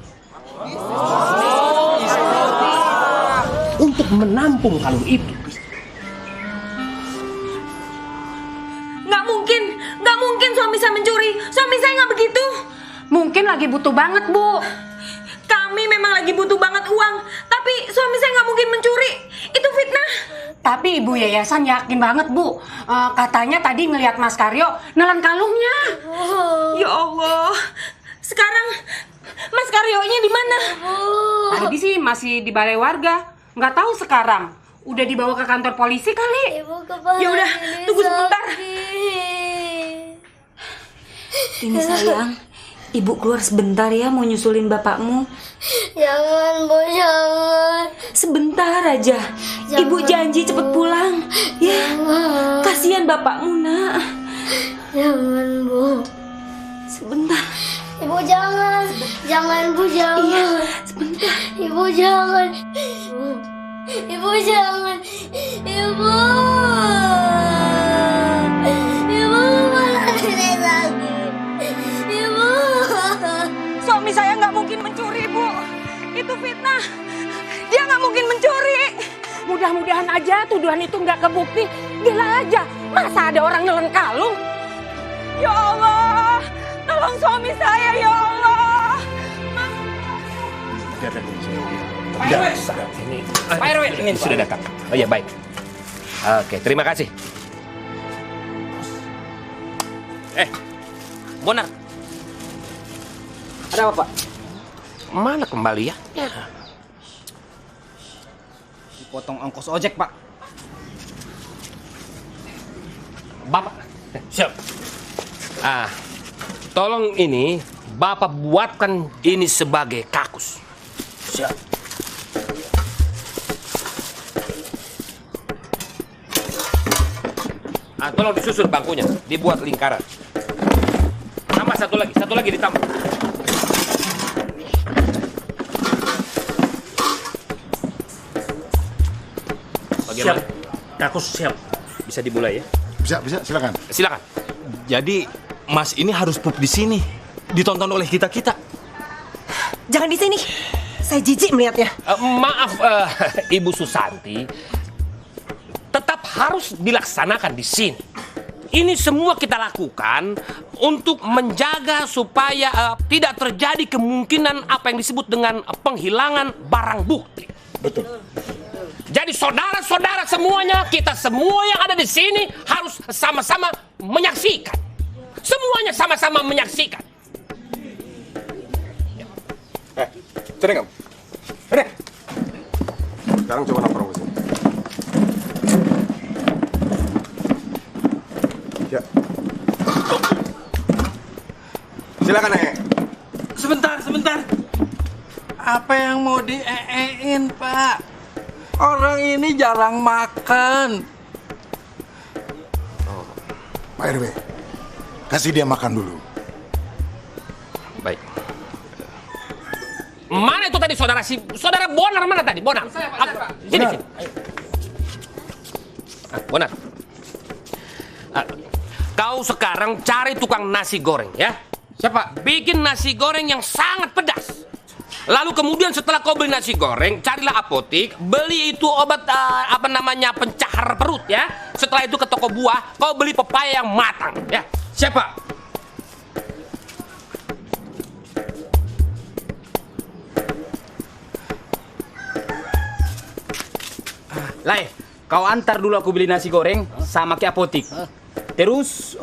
untuk menampung kalung itu. Nggak mungkin suami saya mencuri. Suami saya nggak begitu. Mungkin lagi butuh banget, Bu. Kami memang lagi butuh banget uang, tapi suami saya nggak mungkin mencuri. Itu fitnah. Tapi Ibu Yayasan yakin banget, Bu. Katanya tadi ngelihat Mas Karyo nelen kalungnya. Ya Allah. Sekarang Mas Karyonya di mana? Tadi sih masih di balai warga. Nggak tahu sekarang. Udah dibawa ke kantor polisi kali. Ya udah, tunggu sebentar. Ini sayang, Ibu keluar sebentar ya mau nyusulin bapakmu. Jangan, Bu, jangan. Sebentar aja. Ibu janji cepet pulang. Ya, kasihan bapakmu, Nak. Jangan, Bu. Sebentar. Ibu jangan. Jangan, Bu, jangan. Iya, sebentar. Ibu jangan. Ibu jangan. Ibu. Ibu malah nenek sakit. Ibu. Suami saya nggak mungkin mencuri, Bu. Itu fitnah. Dia nggak mungkin mencuri. Mudah-mudahan aja tuduhan itu nggak kebukti. Gila aja, masa ada orang nelen kalung? Ya Allah, tolong suami saya ya Allah. Pak RW ini sudah datang. Oh ya, baik. Oke, terima kasih. Bonar. Ada apa, Pak? Mana kembaliannya? Dipotong ongkos ojek, Pak. Bapak, siap. Tolong ini Bapak buatkan ini sebagai kakus. Siap. Tolong disusun bangkunya, dibuat lingkaran. Tambah satu lagi ditambah. Bagaimana? Siap. Kakus siap. Bisa dimulai ya? Bisa, silakan. Silakan. Jadi Mas ini harus pup di sini, ditonton oleh kita. Jangan di sini. Saya jijik melihatnya. Maaf, Ibu Susanti. Tetap harus dilaksanakan di sini. Ini semua kita lakukan untuk menjaga supaya tidak terjadi kemungkinan apa yang disebut dengan penghilangan barang bukti. Betul. Jadi saudara-saudara semuanya, kita semua yang ada di sini harus sama-sama menyaksikan. Semuanya sama-sama menyaksikan. Cering kamu. Ini. Sekarang coba nongkrong ke sini. Ya. Silakan, Nek. Sebentar. Apa yang mau dieein, Pak? Orang ini jarang makan. Pak RW, kasih dia makan dulu. Baik. Mana itu tadi saudara Bonar mana tadi? Bonar. Sini. Bonar. Kau sekarang cari tukang nasi goreng ya. Siapa? Bikin nasi goreng yang sangat pedas. Lalu kemudian setelah kau beli nasi goreng, carilah apotik, beli itu obat pencahar perut ya. Setelah itu ke toko buah, kau beli pepaya yang matang ya. Siapa? Lai, kau antar dulu aku beli nasi goreng sama ke apotik. Terus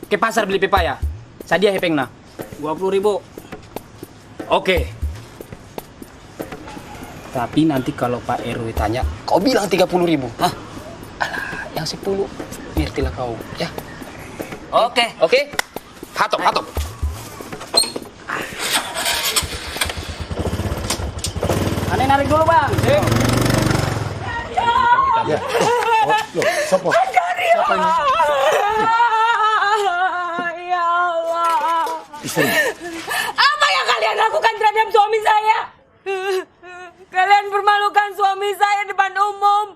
ke pasar beli pepaya. Sadia hepengna 20.000. Oke. Tapi nanti kalau Pak RW tanya, kau bilang 30.000. Hah? Alah, yang 10 ngertilah kau, ya. Oke. Hatop. Aneh narik dulu, Bang. Ya. Loh, sopo? Siapa ini? Ya Allah. Istri. Apa yang kalian lakukan terhadap suami saya? Kalian permalukan suami saya depan umum.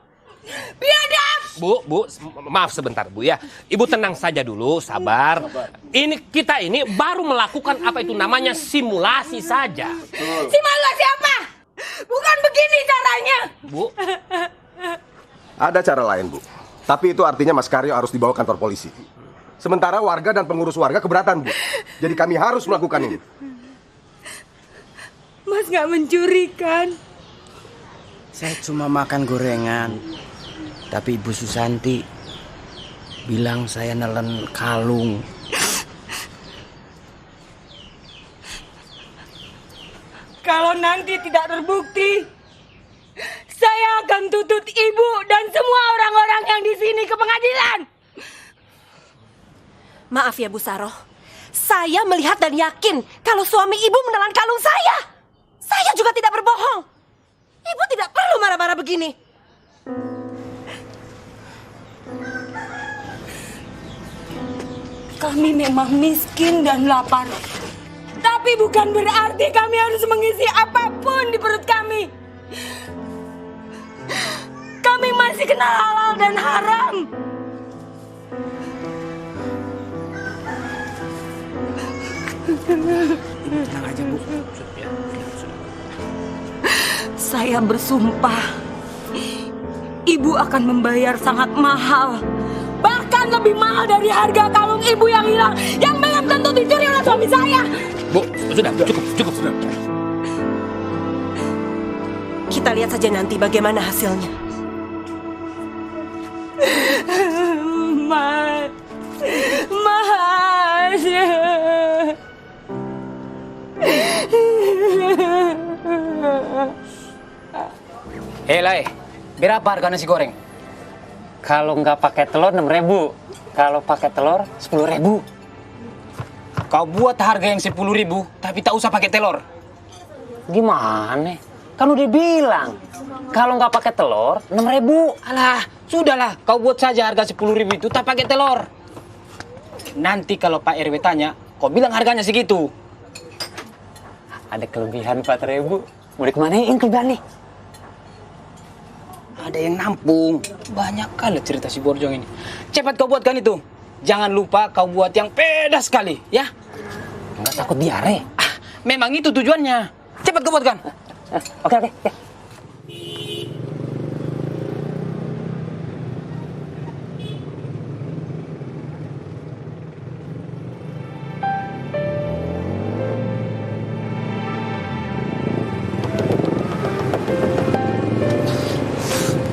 Biadab! Bu, maaf sebentar Bu ya. Ibu tenang saja dulu, sabar. Kita ini baru melakukan apa itu namanya simulasi saja. Simulasi apa? Bukan begini caranya. Bu. Ada cara lain, Bu. Tapi itu artinya Mas Karyo harus dibawa kantor polisi. Sementara warga dan pengurus warga keberatan, Bu. Jadi kami harus melakukan ini. Mas nggak mencuri kan? Saya cuma makan gorengan. Tapi Ibu Susanti bilang saya nelen kalung. Kalau nanti tidak terbukti, saya akan tuntut ibu dan semua orang-orang yang di sini ke pengadilan. Maaf ya Bu Saroh, saya melihat dan yakin kalau suami ibu menelan kalung saya. Saya juga tidak berbohong. Ibu tidak perlu marah-marah begini. Kami memang miskin dan lapar. Tapi bukan berarti kami harus mengisi apapun di perut kami. Kami masih kenal halal dan haram. Tenang aja, Bu. Saya bersumpah, ibu akan membayar sangat mahal. Bahkan lebih mahal dari harga kalung ibu yang hilang, yang belum tentu dicuri oleh suami saya. Bu, sudah, cukup. Kita lihat saja nanti bagaimana hasilnya. Mas. Lai, berapa harga nasi goreng? Kalau nggak pakai telur 6.000, kalau pakai telur 10.000. Kau buat harga yang 10.000, tapi tak usah pakai telur. Gimana? Kan udah bilang, kalau nggak pakai telur 6.000. Alah, sudahlah, kau buat saja harga 10.000 itu tak pakai telur. Nanti kalau Pak RW tanya, kau bilang harganya segitu. Ada kelebihan 4.000. Mau dikemanain kelebihan nih? Ada yang nampung. Banyak kali cerita si Borjong ini. Cepat kau buatkan itu. Jangan lupa kau buat yang pedas sekali, ya? Nggak takut diare? Memang itu tujuannya. Cepat kau buatkan. Oke.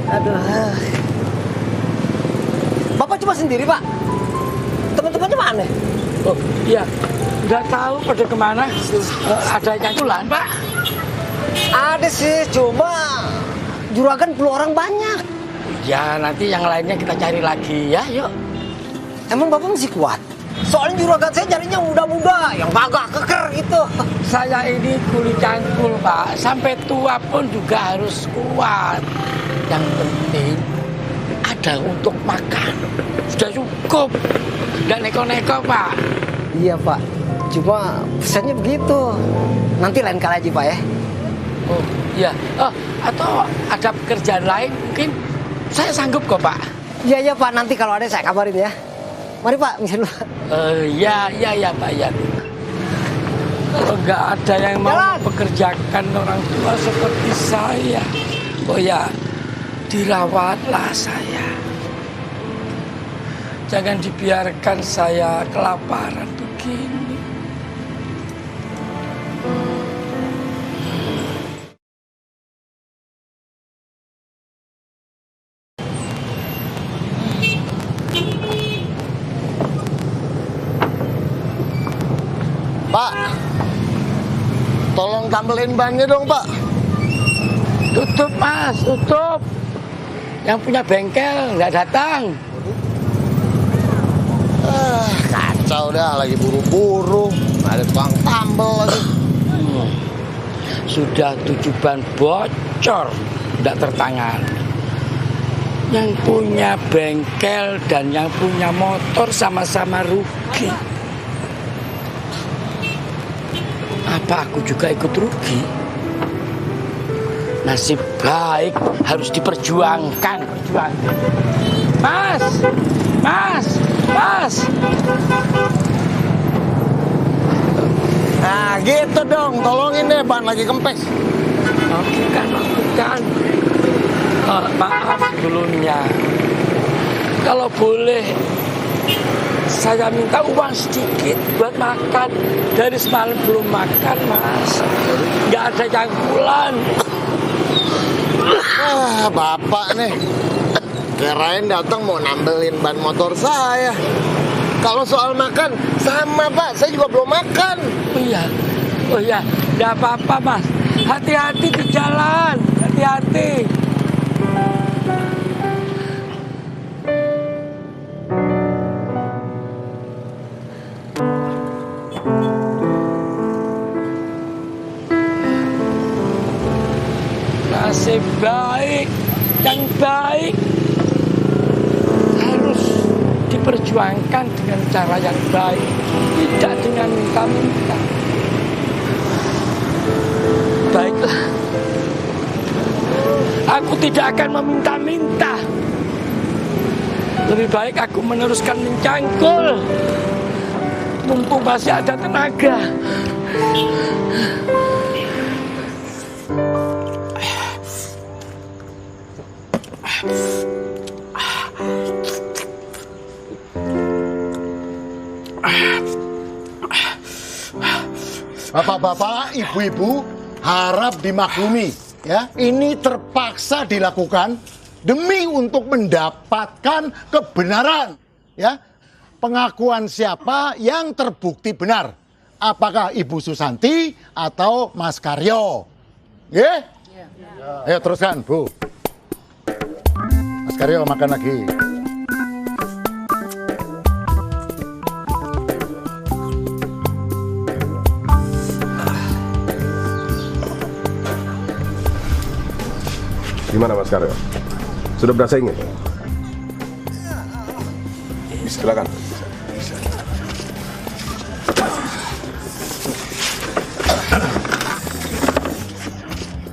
Aduh. Bapak cuma sendiri, Pak? Teman-temannya mana? Oh, iya. Nggak tahu pada kemana. Ada yang pulang, Pak? Ada sih, cuma juragan perlu orang banyak. Ya, nanti yang lainnya kita cari lagi ya, yuk. Emang Bapak masih kuat? Soalnya juragan saya carinya muda-muda, yang gagah keker gitu. Saya ini kuli cangkul, Pak. Sampai tua pun juga harus kuat. Yang penting ada untuk makan. Sudah cukup. Nggak neko-neko, Pak. Iya, Pak. Cuma pesannya begitu. Nanti lain kali aja, Pak ya. Oh, iya. Oh, atau ada pekerjaan lain mungkin saya sanggup kok, Pak. Iya, Pak. Nanti kalau ada saya kabarin ya. Mari, Pak. Misalnya. Iya, Pak. Ya. Kalau nggak ada yang mau pekerjakan orang tua seperti saya, oh ya, dirawatlah saya. Jangan dibiarkan saya kelaparan begini. Pak, tolong tambelin bannya dong, Pak. Tutup, Mas, tutup. Yang punya bengkel nggak datang. Kacau dah, lagi buru-buru. Ada tukang tambel lagi. Sudah 7 ban bocor, tidak tertangan. Yang punya bengkel dan yang punya motor sama-sama rugi. Apa aku juga ikut rugi? Nasib baik harus diperjuangkan. Mas. Nah gitu dong, tolongin deh, ban lagi kempes. Lakukan. Maaf dulunya. Kalau boleh, saya minta uang sedikit buat makan. Dari semalam belum makan, Mas. Nggak ada jangkulan. Bapak nih. Kirain datang mau nambelin ban motor saya. Kalau soal makan, sama Pak, saya juga belum makan. Oh iya, nggak apa-apa Mas. Hati-hati di jalan, hati-hati. Nasib baik, yang baik harus diperjuangkan dengan cara yang baik, tidak dengan minta-minta. Baiklah, aku tidak akan meminta-minta. Lebih baik aku meneruskan mencangkul, mumpung masih ada tenaga. Bapak-bapak, ibu-ibu harap dimaklumi ya. Ini terpaksa dilakukan demi untuk mendapatkan kebenaran ya. Pengakuan siapa yang terbukti benar? Apakah Ibu Susanti atau Mas Karyo? Ya? Ayo teruskan, Bu. Mas Karyo makan lagi. Gimana Mas Karyo? Sudah berasa ingin? Silakan.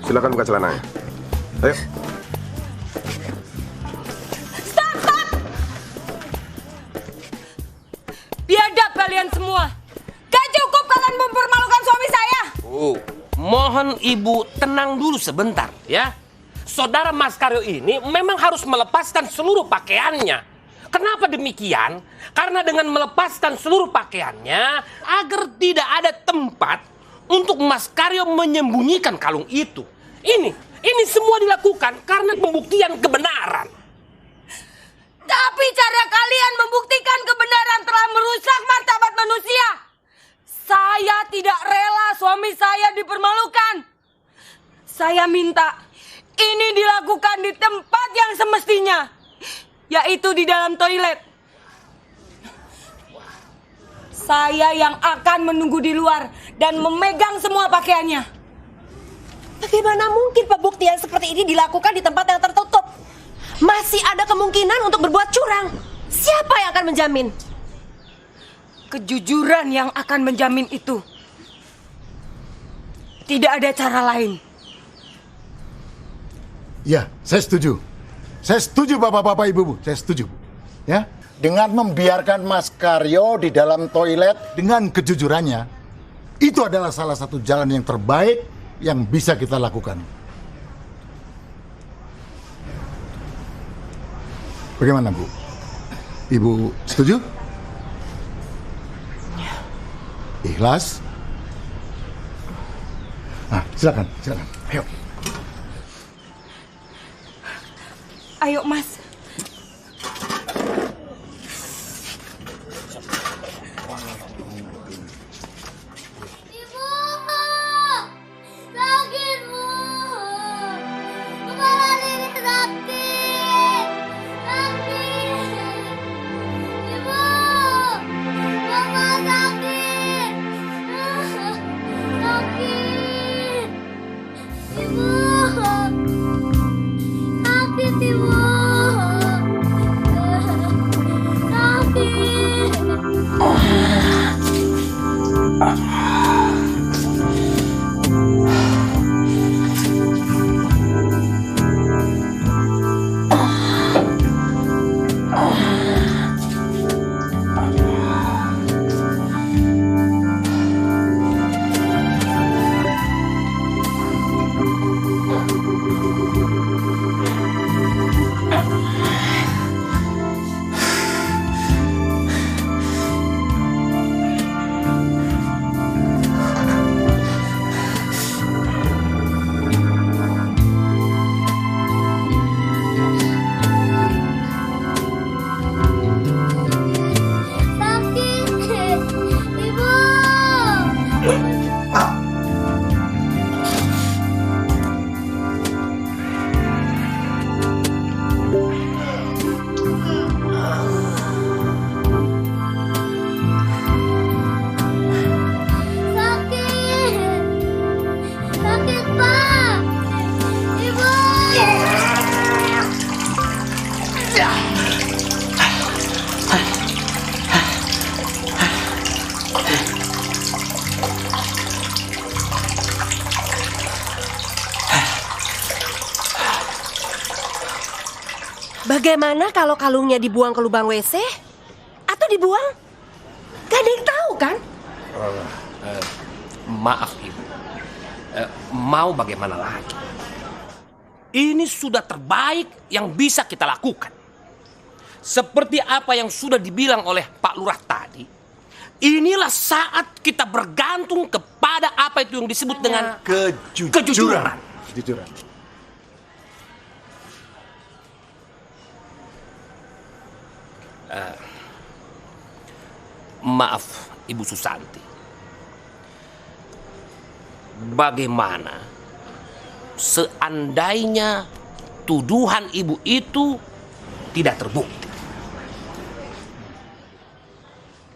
Silakan buka celananya. Ayo. Stop! Biadab kalian semua. Gak cukup kalian mempermalukan suami saya. Mohon ibu tenang dulu sebentar ya. Saudara Mas Karyo ini memang harus melepaskan seluruh pakaiannya. Kenapa demikian? Karena dengan melepaskan seluruh pakaiannya agar tidak ada tempat untuk Mas Karyo menyembunyikan kalung itu. Ini semua dilakukan karena pembuktian kebenaran. Tapi cara kalian membuktikan kebenaran telah merusak martabat manusia. Saya tidak rela suami saya dipermalukan. Saya minta ini dilakukan di tempat yang semestinya, yaitu di dalam toilet. Saya yang akan menunggu di luar dan memegang semua pakaiannya. Bagaimana mungkin pembuktian seperti ini dilakukan di tempat yang tertutup? Masih ada kemungkinan untuk berbuat curang. Siapa yang akan menjamin? Kejujuran yang akan menjamin itu. Tidak ada cara lain. Ya, saya setuju. Saya setuju Bapak-bapak Ibu-ibu, saya setuju. Ya, dengan membiarkan Mas Karyo di dalam toilet dengan kejujurannya, itu adalah salah satu jalan yang terbaik yang bisa kita lakukan. Bagaimana, Bu? Ibu setuju? Ikhlas? Nah, silakan. Ayo. Ayo, Mas. Sakit, Bu. Kepala Riri sakit. Ibu. Mama sakit. Sakit. Ibu. Sakit, Ibu. Pak! Ibu! Bagaimana kalau kalungnya dibuang ke lubang WC? Atau dibuang? Gak ada yang tahu kan? Maaf Ibu, mau bagaimana lagi? Ini sudah terbaik yang bisa kita lakukan. Seperti apa yang sudah dibilang oleh Pak Lurah tadi, inilah saat kita bergantung kepada apa itu yang disebut dengan kejujuran. Kejujuran. Maaf Ibu Susanti, bagaimana seandainya tuduhan Ibu itu tidak terbukti?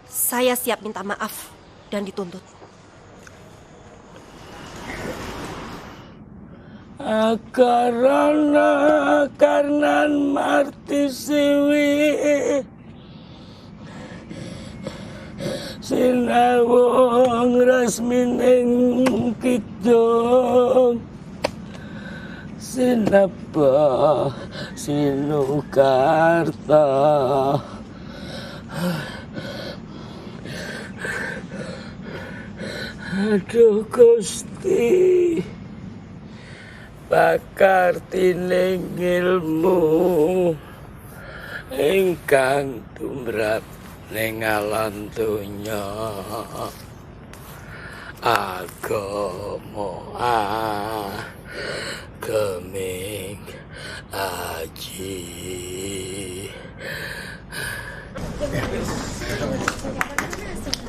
Saya siap minta maaf dan dituntut. Karena marti siwi sinawong rasmining kidung sinapa sinukarta aduh Gusti bakar tining ilmu ingkang tumrap ning alam donya agama geming aji.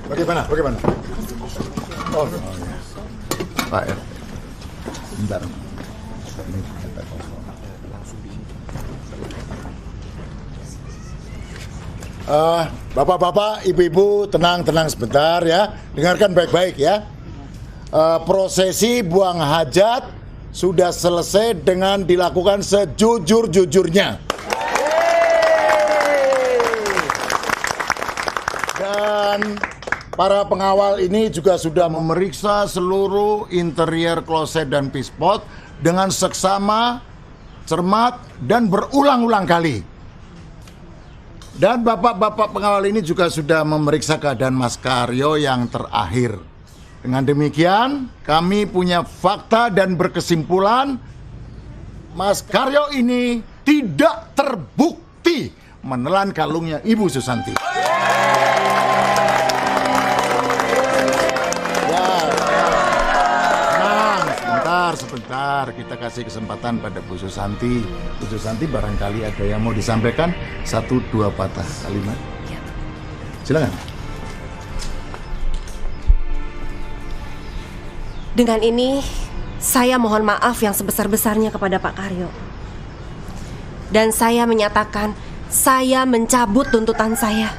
Bagaimana? Oh, ya. Pak R. Bentar. Bapak-bapak, ibu-ibu, tenang sebentar ya. Dengarkan baik-baik ya. Prosesi buang hajat sudah selesai dengan dilakukan sejujur-jujurnya. Dan para pengawal ini juga sudah memeriksa seluruh interior kloset dan pispot dengan seksama, cermat, dan berulang-ulang kali. Dan bapak-bapak pengawal ini juga sudah memeriksa keadaan Mas Karyo yang terakhir. Dengan demikian, kami punya fakta dan berkesimpulan Mas Karyo ini tidak terbukti menelan kalungnya Ibu Susanti. Sebentar, kita kasih kesempatan pada Bu Susanti. Bu Susanti barangkali ada yang mau disampaikan, 1-2 patah kalimat. Silakan. Dengan ini, saya mohon maaf yang sebesar-besarnya kepada Pak Karyo. Dan saya menyatakan, saya mencabut tuntutan saya.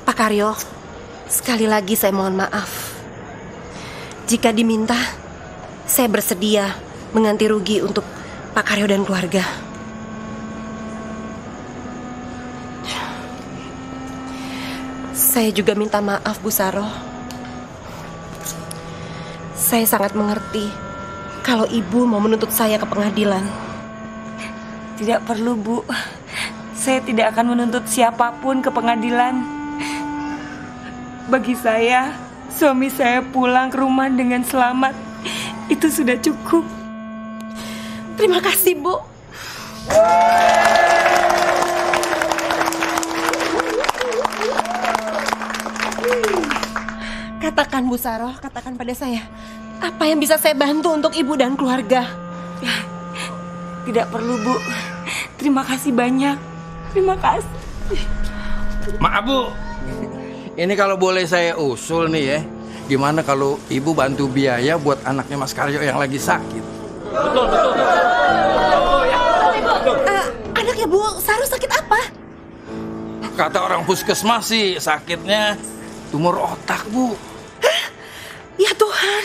Pak Karyo, sekali lagi saya mohon maaf. Jika diminta, saya bersedia mengganti rugi untuk Pak Karyo dan keluarga. Saya juga minta maaf, Bu Saroh. Saya sangat mengerti kalau Ibu mau menuntut saya ke pengadilan. Tidak perlu, Bu. Saya tidak akan menuntut siapapun ke pengadilan. Bagi saya, suami saya pulang ke rumah dengan selamat. Itu sudah cukup. Terima kasih, Bu. Katakan, Bu Saroh, katakan pada saya, apa yang bisa saya bantu untuk Ibu dan keluarga? Tidak perlu, Bu. Terima kasih banyak. Terima kasih. Maaf Bu, ini kalau boleh saya usul nih ya, gimana kalau Ibu bantu biaya buat anaknya Mas Karyo yang lagi sakit? Anak ya Bu? Saru sakit apa? Kata orang puskesmas sih sakitnya tumor otak, Bu. Ya Tuhan.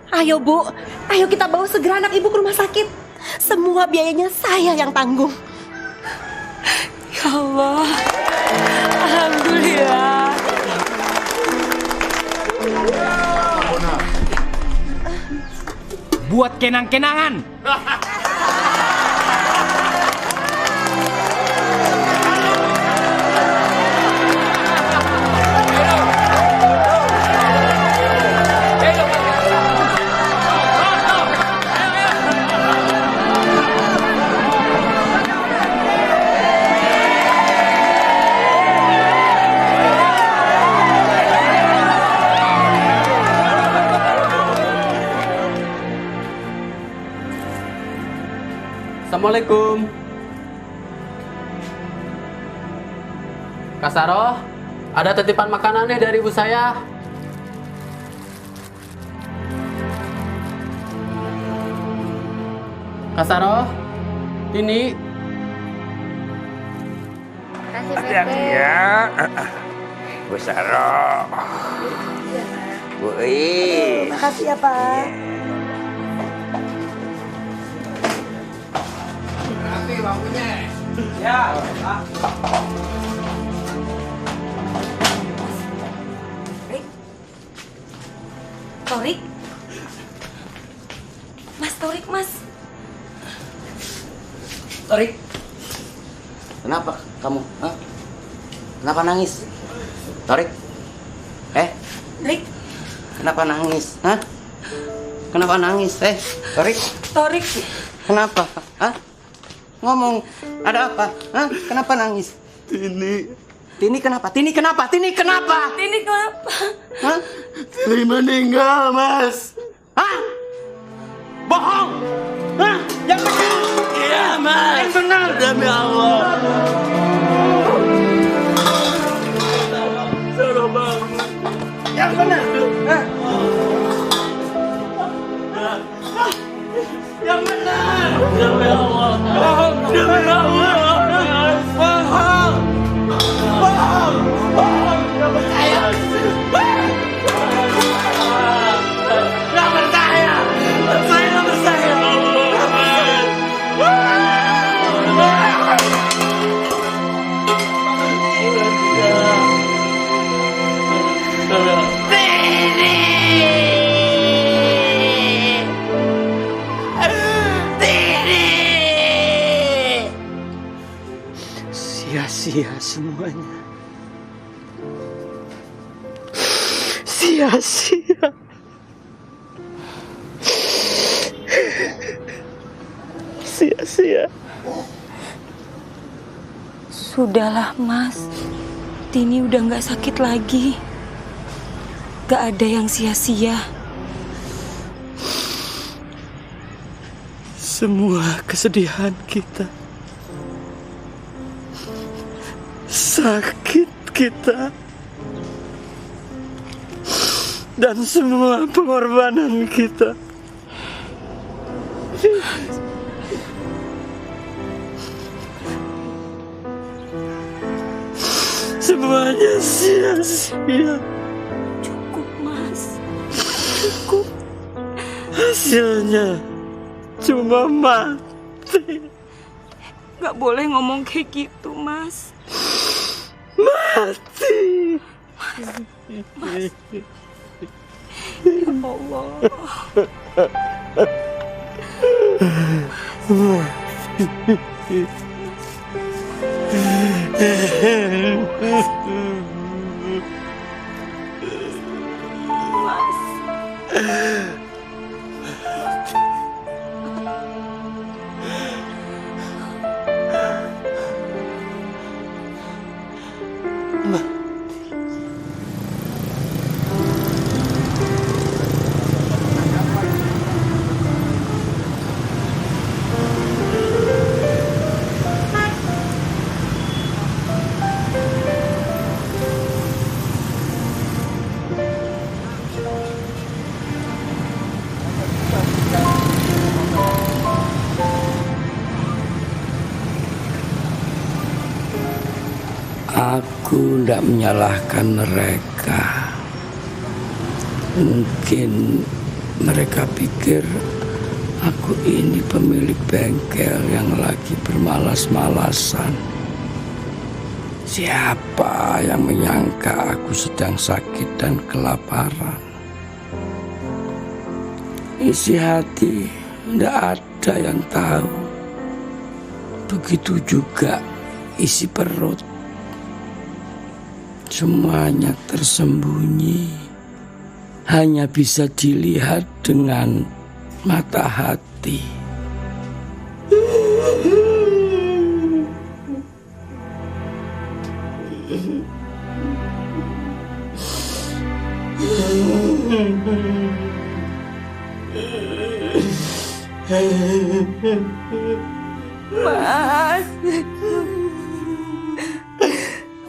Ayo Bu, ayo kita bawa segera anak ibu ke rumah sakit. Semua biayanya saya yang tanggung. Ya Allah. Alhamdulillah. Buat kenang-kenangan. Assalamualaikum. Kak Saroh, ada titipan makanannya dari ibu saya. Kak Saroh, ini. Hati-hati ya. Bu Saroh. Bu I. Makasih ya Pak. Nanti bangkunya. Ya, Pak. Torik? Mas Torik, Mas. Torik, kenapa kamu? Hah? Kenapa nangis? Torik, Torik, kenapa nangis? Hah? Kenapa nangis? Torik, Torik. kenapa? Hah? Ngomong, ada apa? Hah? Kenapa nangis? Tini kenapa? Tini kenapa? Tini kenapa? Tini kenapa? Hah? Tini meninggal, Mas. Hah? Bohong! Hah? Yang benar! Iya, Mas. Yang benar! Demi Allah. Yang benar! Hah? Yang benar! Demi Allah. Bohong! Demi Allah. Bohong! Bohong! Bohong! Gak percaya! Gak percaya! Saya gak percaya! Sia-sia semuanya. Sia-sia. Sia-sia. Sudahlah Mas, Tini udah nggak sakit lagi. Gak ada yang sia-sia. Semua kesedihan kita, sakit kita, dan semua pengorbanan kita semuanya sia-sia. Cukup Mas, cukup. Hasilnya cuma mati. Gak boleh ngomong kayak gitu Mas. Mati. Mas. Ya Allah. Aku tidak menyalahkan mereka. Mungkin mereka pikir aku ini pemilik bengkel yang lagi bermalas-malasan. Siapa yang menyangka aku sedang sakit dan kelaparan? Isi hati tidak ada yang tahu. Begitu juga isi perut. Semuanya tersembunyi. Hanya bisa dilihat dengan mata hati. Mas,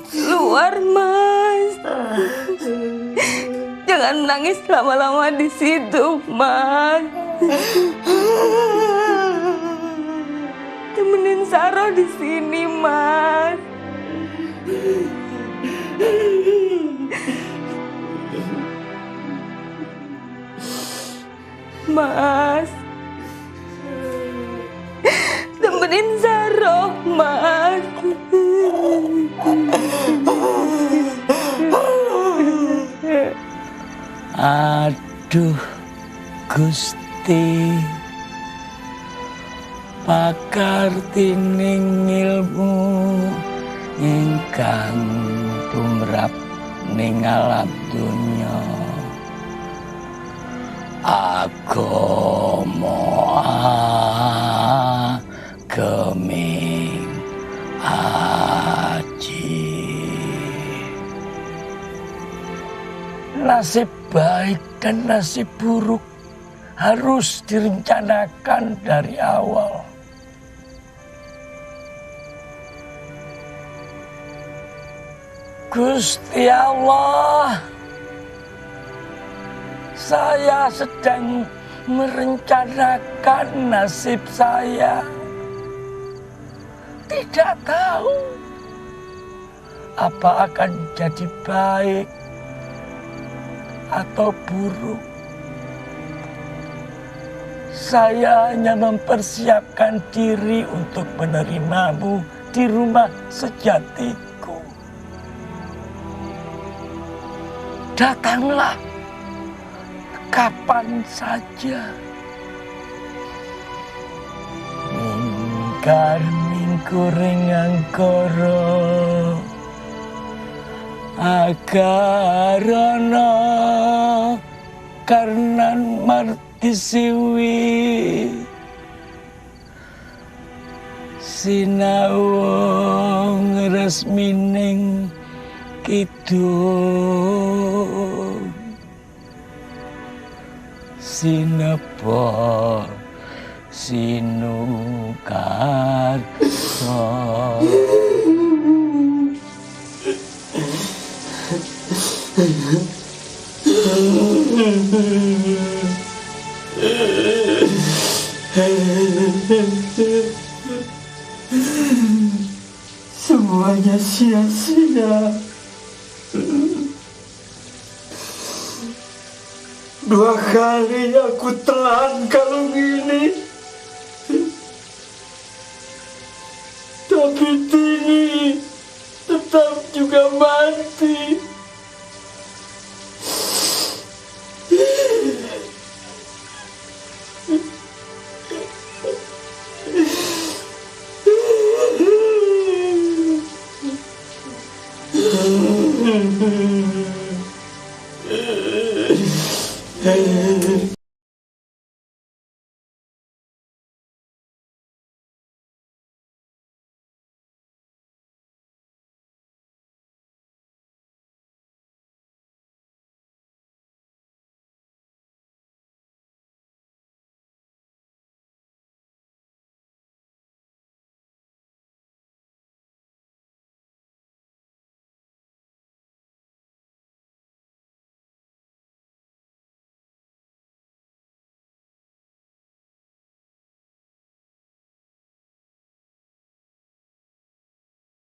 keluar Mas. Jangan menangis lama-lama di situ, Mas. Temenin Saro di sini, Mas. Mas, temenin Saro, Mas. Aduh, Gusti, pakar tining ilmu ingkang tumrap ning alam dunya. Agama geming aji. Nasib baik dan nasib buruk harus direncanakan dari awal. Gusti Allah, saya sedang merencanakan nasib saya. Tidak tahu apa akan jadi baik atau buruk. Saya hanya mempersiapkan diri untuk menerimamu di rumah sejatiku. Datanglah kapan saja. Mingkar mingkuring angkara agarana karnan marti siwi sinau ngresmining kidul sinepa sinukar semuanya sia-sia. 2 kali aku telan kalung ini, tapi Tini tetap juga mati.